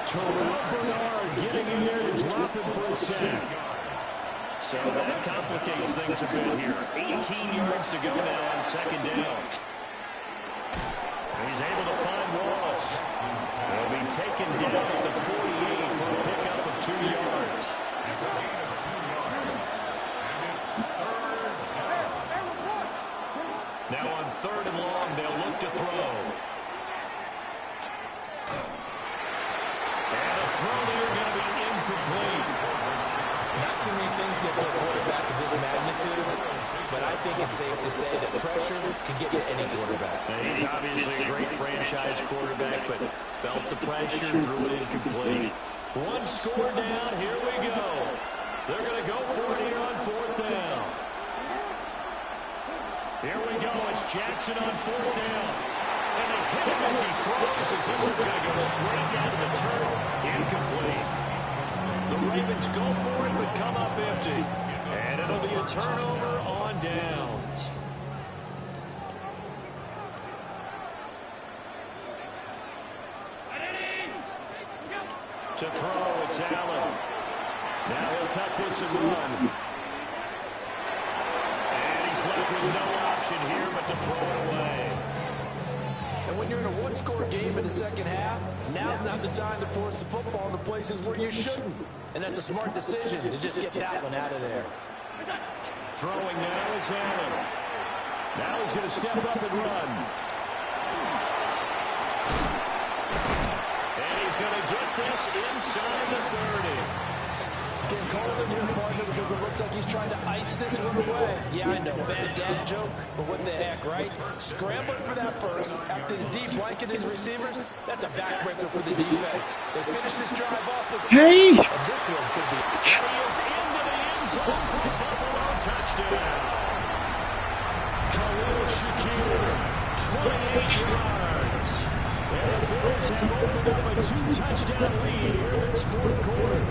Terrell Bernard getting in there to drop him for a sack. So that complicates things a bit here. 18 yards to go now on 2nd down. He's able to find Wallace. He'll be taken down at the 48 for a pickup of 2 yards. Now on 3rd and long, they'll look to throw. And a throw there going to be incomplete. Not too many things get to a quarterback of this magnitude, but I think it's safe to say that pressure can get to any quarterback. And he's obviously a great franchise quarterback, but felt the pressure, threw it incomplete. 1 score down, here we go. They're going to go for it here on 4th down. Here we go, it's Jackson on 4th down. And they hit him as he throws, as this one's going to go straight down to the turf. Incomplete. The Ravens go for it, but come up empty. And it'll be a turnover on downs. To throw, it's Allen. Now he'll tuck this and run. And he's left with no option here but to throw it away. And when you're in a one-score game in the second half, now's not the time to force the football in the places where you shouldn't. And that's a smart decision to just get that one out of there. Throwing now is Allen. Now he's going to step up and run. And he's going to get this inside the 30. It's getting cold in here, partner, because it looks like he's trying to ice this one away. Yeah, I know, bad dad joke, but what the heck, right? Scrambling for that first, after the deep blanket his receivers, that's a backbreaker for the defense. They finish this drive off with Hey! and this one could be. He is into the end zone for the Buffalo touchdown. Khalil Shakir, 28 yards. And the Bills have opened up a 2-touchdown lead here in this fourth quarter.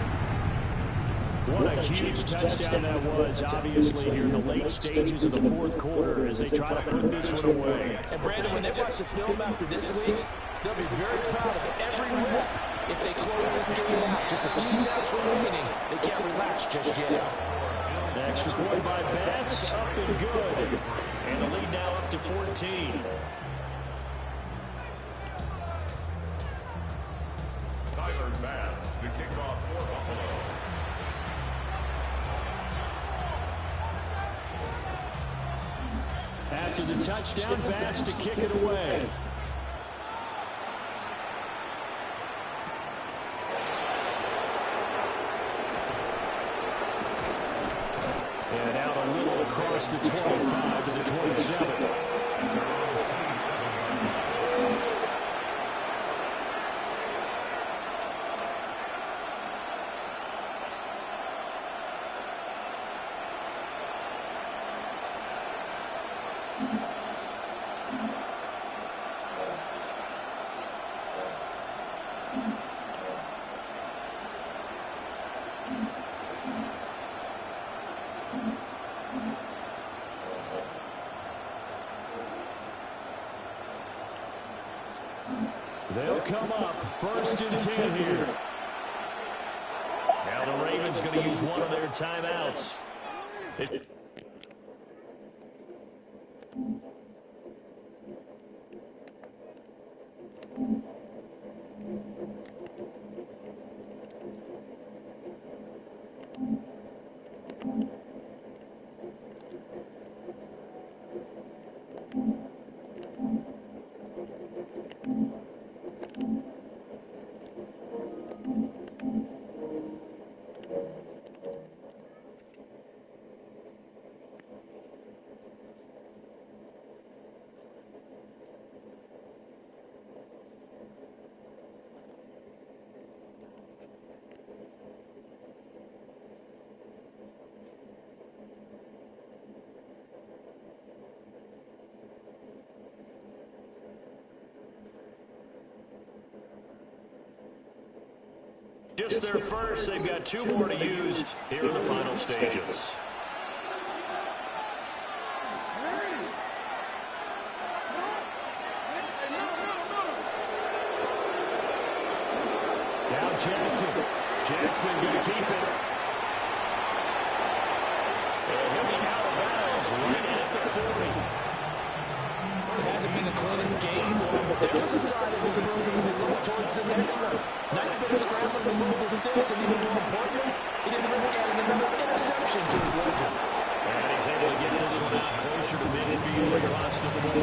What a huge touchdown that was, obviously, here in the late stages of the fourth quarter as they try to put this one away. And, Brandon, when they watch the film after this week, they'll be very proud of every rep if they close this game out. Just a few snaps remaining. They can't relax just yet. The extra point by Bass, up and good. And the lead now up to 14. Tyler Bass to kick off for Buffalo. After the touchdown, Bass to kick it away. And out a little across the 25 to the 27. They'll come up 1st and 10 here. Now the Ravens going to use one of their timeouts. Just their first. They've got 2 more to use here in the final stages. Now Jackson. Jackson going to keep it. And he'll be out of bounds right at the 40. It hasn't been the cleanest game for him, but there was a sign of improvement as he looks towards the next one. Nice bit of scrambling to move the sticks, and even more importantly, he didn't risk adding another interception to his ledger. And he's able to get this one out closer to midfield across the 45.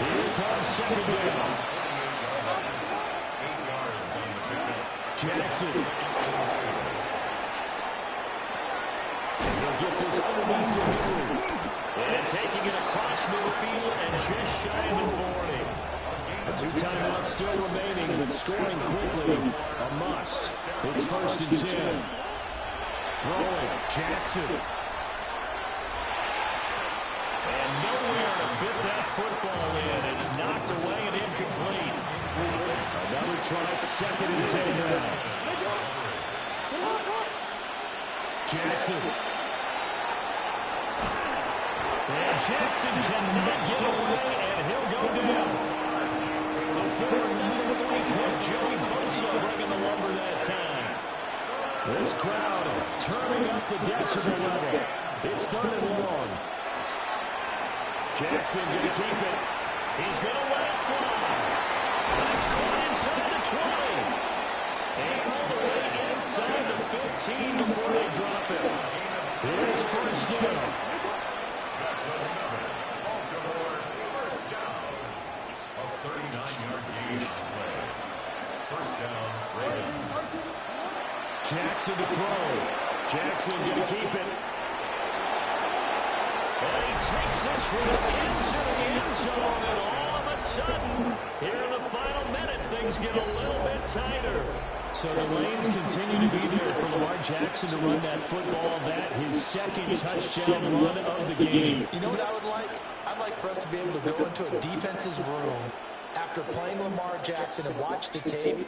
Here comes second down. Jackson. And he'll get this underneath to Henry. And taking it across midfield and just shy of the 40. A 2 timeouts still remaining, but scoring quickly, a must. It's 1st and 10. Throwing, Jackson. And nowhere to fit that football in. It's knocked away and incomplete. Another try, 2nd and 10 now. Jackson. And Jackson cannot get away, and he'll go down. The forward number 3 pick, Joey Bosa, bringing the lumber that time. This crowd turning up the decibel level. It's 3rd and long. Jackson going to keep it. He's going to let it fly. That's caught inside the 20. And all the way inside the 15 before they drop it. Here's first down. That's another Baltimore first down. A 39-yard gain on the play. First down, Ravens. Jackson to throw. Jackson going to keep it. And he takes this one into the end zone, and all of a sudden, here in the final minute, things get a little bit tighter. So the lanes continue to be there for Lamar Jackson to run that football. That his second touchdown run of the game. You know what I would like? I'd like for us to be able to go into a defense's room after playing Lamar Jackson and watch the tape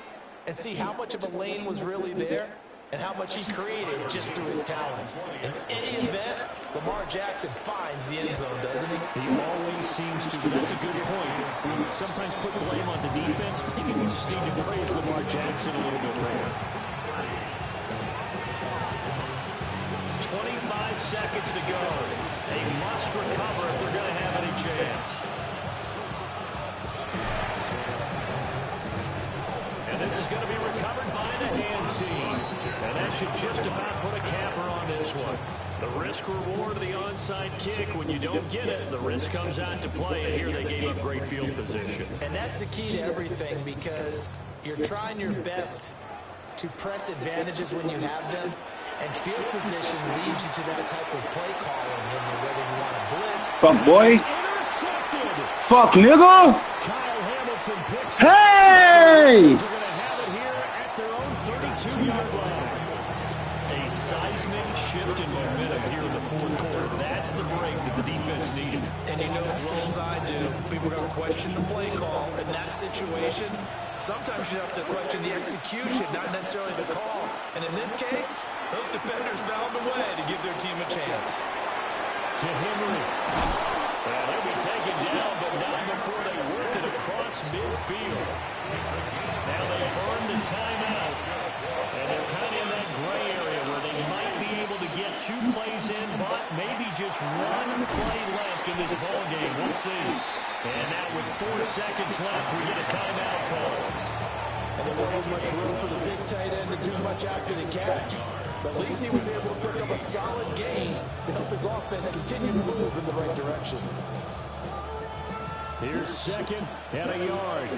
and see how much of a lane was really there and how much he created just through his talents. In any event, Lamar Jackson finds the end zone, doesn't he? He always seems to. That's a good point. We sometimes put blame on the defense. Maybe we just need to praise Lamar Jackson a little bit more. 25 seconds to go. They must recover if they're going to have any chance. And this is going to be recovered by the hands team. And that should just about put a capper on this one. The risk-reward of the onside kick, when you don't get it, the risk comes out to play, and here they gave up great field position. And that's the key to everything, because you're trying your best to press advantages when you have them, and field position leads you to that type of play calling, whether you want to blitz. Fuck, boy. Fuck, nigga. Kyle Hamilton picks Hey! They're going to have it here at their own 32-yard line. A seismic shift in momentum here in the fourth quarter. That's the break that the defense needed. And you know as well as I do, people are going to question the play call in that situation. Sometimes you have to question the execution, not necessarily the call. And in this case, those defenders found a way to give their team a chance. To Henry. Well, they'll be taken down, but not before they work it across midfield. Now they burn the timeout, and they're kind of in that gray area where they might be able to get 2 plays in, but maybe just 1 play left in this ball game. We'll see. And now with 4 seconds left, we get a timeout call. And there wasn't much room for the big tight end to do much after the catch. But at least he was able to pick up a solid gain to help his offense continue to move in the right direction. Here's second and a yard.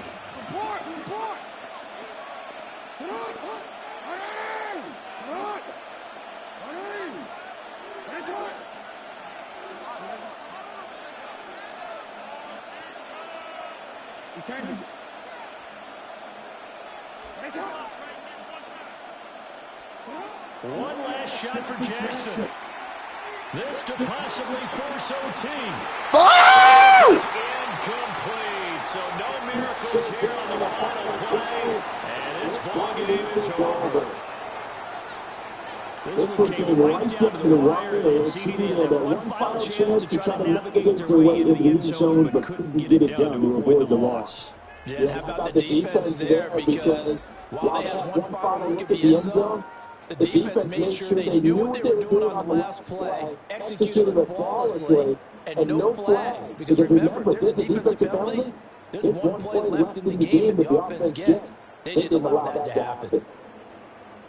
One last shot for Jackson. This could possibly force OT. Oh! This is incomplete, so no miracles here on the final play. And this ball game is over. This one came right down to the wire, and CD had one final chance to try to navigate their way into the end zone, but couldn't get it down to avoid the loss. Yeah, and how about the defense there? Because while they had one final look at the end zone, the defense made sure they knew what they were doing on the last play, executed it flawlessly, and no flags. Because remember, if there's a defensive penalty, there's 1 play left in the game that the offense gets. They didn't allow that to happen.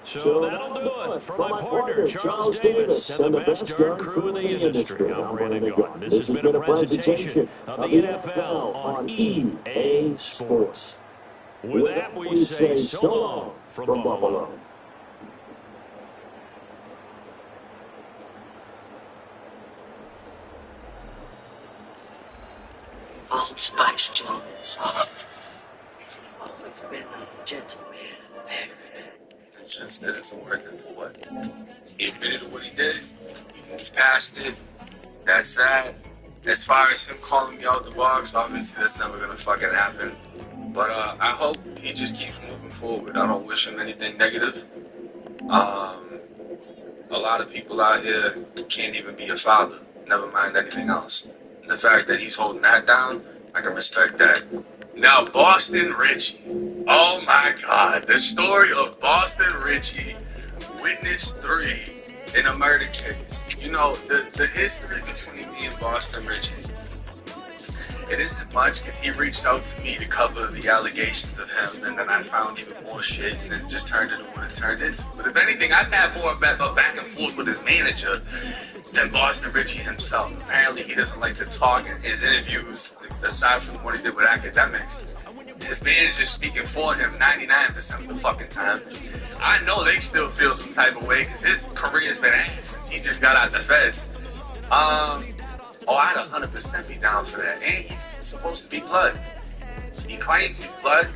So that'll do it for my partner, Charles Davis, and the best darn crew in the industry. I'm Brandon Gordon. This has been a presentation of the NFL on EA Sports. With that, we say so long from Buffalo. Old Spice Jones. Always been a gentleman. Just isn't worth it for what? He admitted to what he did. He moved past it. That's that. As far as him calling me out the box, obviously that's never gonna fucking happen. But I hope he just keeps moving forward. I don't wish him anything negative. A lot of people out here can't even be a father. Never mind anything else. And the fact that he's holding that down, I can respect that. Now, Boston Richie. Oh my God. The story of Boston Richie, witness 3 in a murder case. You know, the history between me and Boston Richie it isn't much because he reached out to me to cover the allegations of him, and then I found even more shit, and it just turned into what it turned into. But if anything, I've had more back and forth with his manager than Boston Richie himself. Apparently, he doesn't like to talk in his interviews, aside from what he did with academics. His manager's speaking for him 99% of the fucking time. I know they still feel some type of way because his career's been ass since he just got out the feds. I'd 100% be down for that. And he's supposed to be blood. He claims he's blood.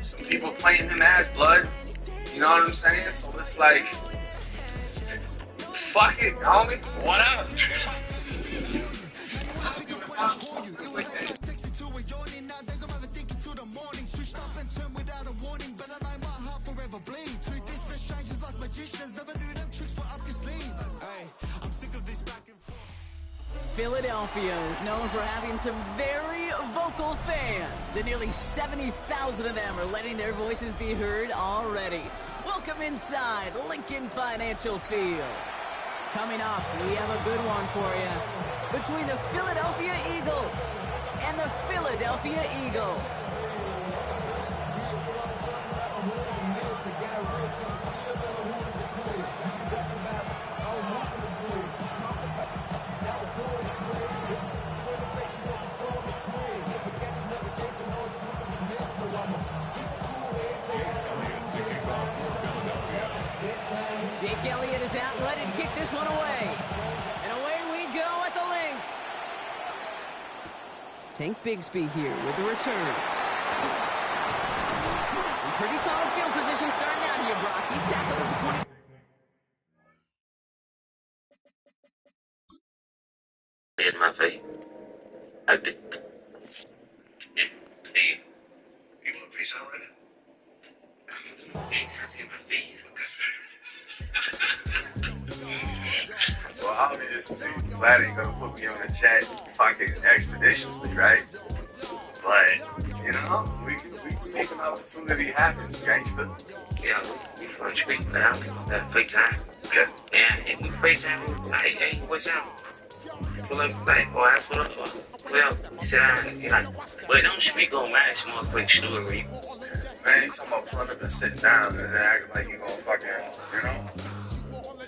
Some people claim him as blood. You know what I'm saying? So it's like, fuck it, homie. What up? Philadelphia is known for having some very vocal fans, and nearly 70,000 of them are letting their voices be heard already. Welcome inside Lincoln Financial Field. Coming up, we have a good one for you. Between the Philadelphia Eagles and the Philadelphia Eagles. Jake Elliott is out, ready to kick this one away. And away we go at the link. Tank Bigsby here with the return. And pretty solid field position starting out here, Brock. He's tackled at the 20. In my face. I think. Hey, you want a piece already? It's in my face. Well, obviously, glad ain't gonna put me on the chat fucking expeditiously, right? But, you know, we make an opportunity happen, gangster. Yeah, we from street now. That fake time. Yeah. And if we fake time, like, hey, what's up? Like, oh, that's what well, he said, you like, but don't speak on my small quick story. Man, you talking about pulling up and sitting down and acting like you gonna fucking, you know?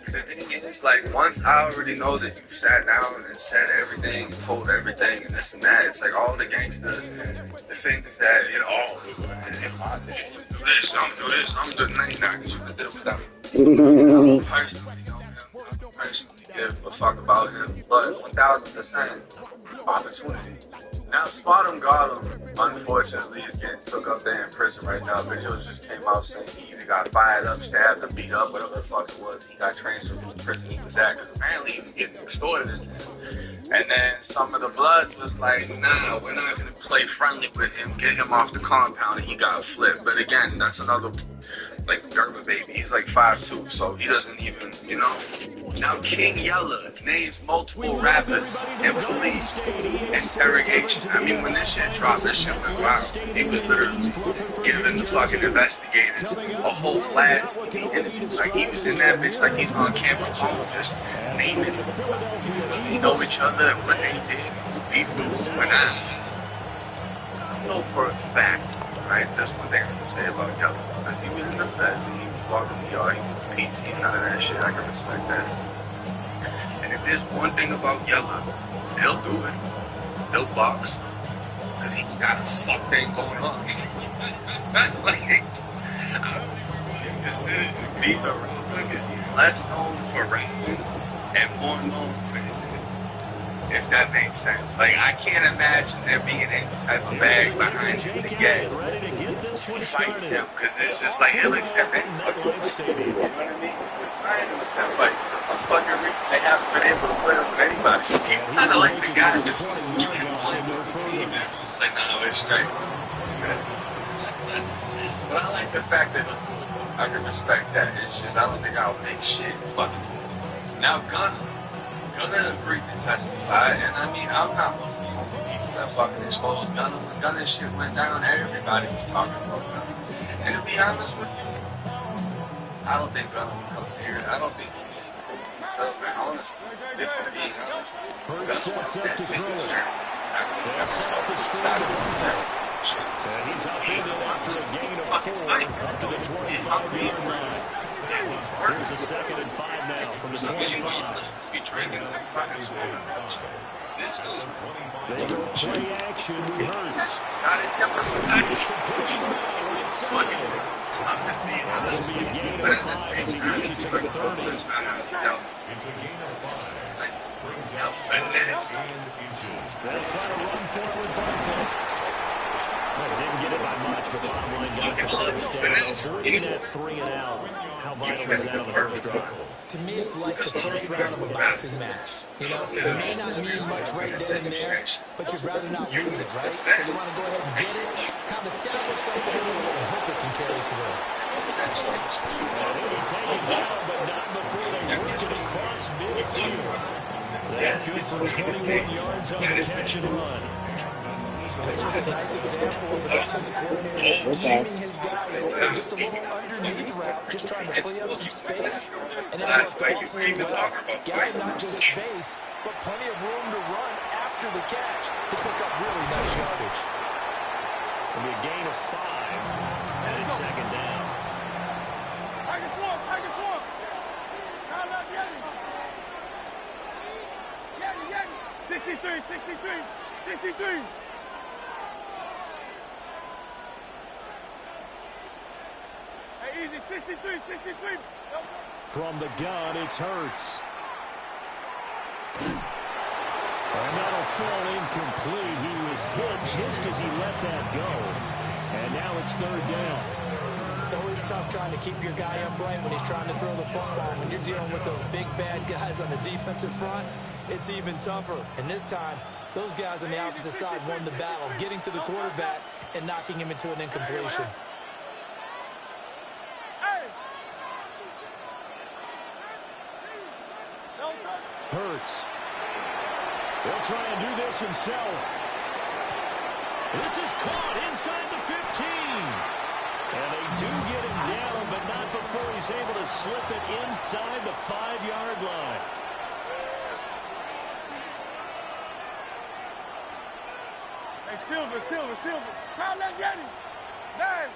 The thing is, like, once I already know that you sat down and said everything and told everything and this and that, it's like all the gangsters, the things that, you know, oh, if I do this, I'm do this, I'm do this, nah, because you can do without me. Personally give a fuck about him, but 1,000% opportunity. Now, Spot him, got him, unfortunately, is getting took up there in prison right now. Videos just came out saying he either got fired up, stabbed, or beat up, whatever the fuck it was. He got transferred from the prison he was at, because apparently he was getting extorted. And then some of the Bloods was like, nah, we're not going to play friendly with him, get him off the compound, and he got flipped. But again, that's another, like, Gerber baby. He's like 5'2", so he doesn't even, you know. Now, King Yella names multiple rappers in police interrogation. I mean, when this shit dropped, this shit went wild. He was literally giving the fucking investigators a whole flat interview. Like, he was in that bitch like he's on camera phone, just naming it. They know each other and what they did, who beefed who, when I know for a fact, right, that's one thing I can say about Yella. Because he was in the feds and he was walking the yard, he was PC and none of that shit. I can respect that. And if there's one thing about Yella, he'll do it. He'll box. Because he got a fuck thing going on. Like, I don't even consider him being a rapper because he's less known for rapping and more known for his interviews. If that makes sense. Like, I can't imagine there being any type of bag behind him to get fight him, because it's just like, he'll accept any fucking fight. You know what I mean? It's not even accept fight. For some fucking reason, they haven't been able to play with anybody. He's kind of like the guy that's trying to play with the team, and it's like, no, it's straight. But I like the fact that I can respect that. It's just, I don't think I'll make shit fucking. Now, Gunna agreed to testify, and I mean, I'm not one of the people that fucking exposed Gunna. When Gunna shit went down, everybody was talking about Gunna. And to be honest with you, I don't think Gunna will come here. I don't think he needs to come myself, man. Honestly, if I'm being honest, Hurts sets up to throw it. They'll set up the screen to and he's up in it after a gain of 4 up to the 25-yard line. Here's a 2nd and 5 now from the 25. They go play action. Hurts. It's completing the ball right side. This will be a gain of 5 as he gets it to the 30. It's a gain of 5. They'll try to run for it with Barkley. Well, didn't get it by much, but bottom line got the first down. Avoiding that 3 and out. How vital is that on the first drive? To me, it's like the first round of a boxing match. You know, it may not mean much right then and there, but you'd rather not lose it, right? So you want to go ahead and get it, kind of establish something early and hope it can carry through. And he'll be taken down, but not before they work it across midfield. That good for 21 yards on the catch and run. This was a nice example of the defensive coordinator scheming his guy open, just a little underneath route, just trying to free up some space, and it worked awfully well. Gathered not just space, but plenty of room to run after the catch to pick up really nice yardage. It'll be a gain of 5, and it's 2nd down. Package one. Call up Yeti. 63. Hey, easy, 63. From the gun, it's Hurts. And that'll fall incomplete. He was hit just as he let that go. And now it's 3rd down. It's always tough trying to keep your guy upright when he's trying to throw the football. When you're dealing with those big, bad guys on the defensive front, it's even tougher. And this time, those guys on the opposite side won the battle, getting to the quarterback and knocking him into an incompletion. Hurts. He'll try and do this himself. This is caught inside the 15. And they do get him down, but not before he's able to slip it inside the 5-yard line. Hey, Silver. Call that Yeti. 9.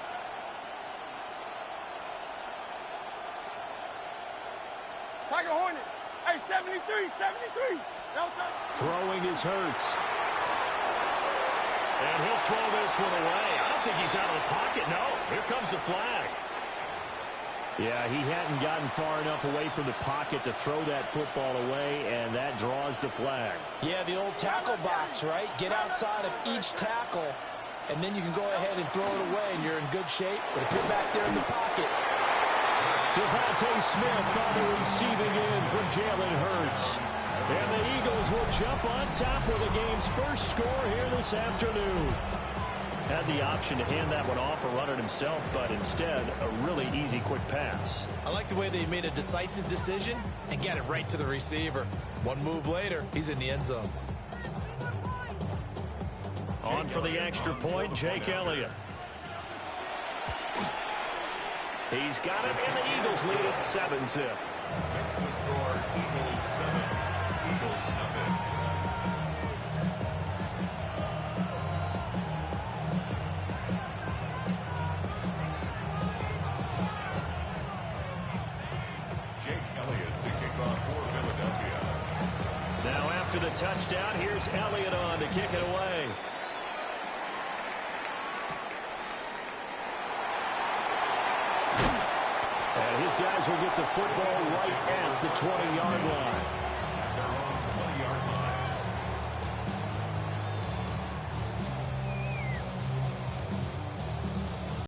Tiger Hornet. Hey, 73. Throwing his Hurts. And he'll throw this one away. I don't think he's out of the pocket. No, here comes the flag. Yeah, he hadn't gotten far enough away from the pocket to throw that football away, and that draws the flag. Yeah, the old tackle box, right? Get outside of each tackle, and then you can go ahead and throw it away, and you're in good shape. But if you're back there in the pocket. Devontae Smith on the receiving end from Jalen Hurts. And the Eagles will jump on top with the game's first score here this afternoon. Had the option to hand that one off or run it himself, but instead, a really easy, quick pass. I like the way they made a decisive decision and got it right to the receiver. One move later, he's in the end zone. On for the extra point, Jake Elliott. He's got it, and the Eagles lead at 7-zip. Makes the score Eagles 7. Eagles nothing. Jake Elliott to kick off for Philadelphia. Now after the touchdown, here's Elliott on to kick it away. And his guys will get the football right at the 20-yard line.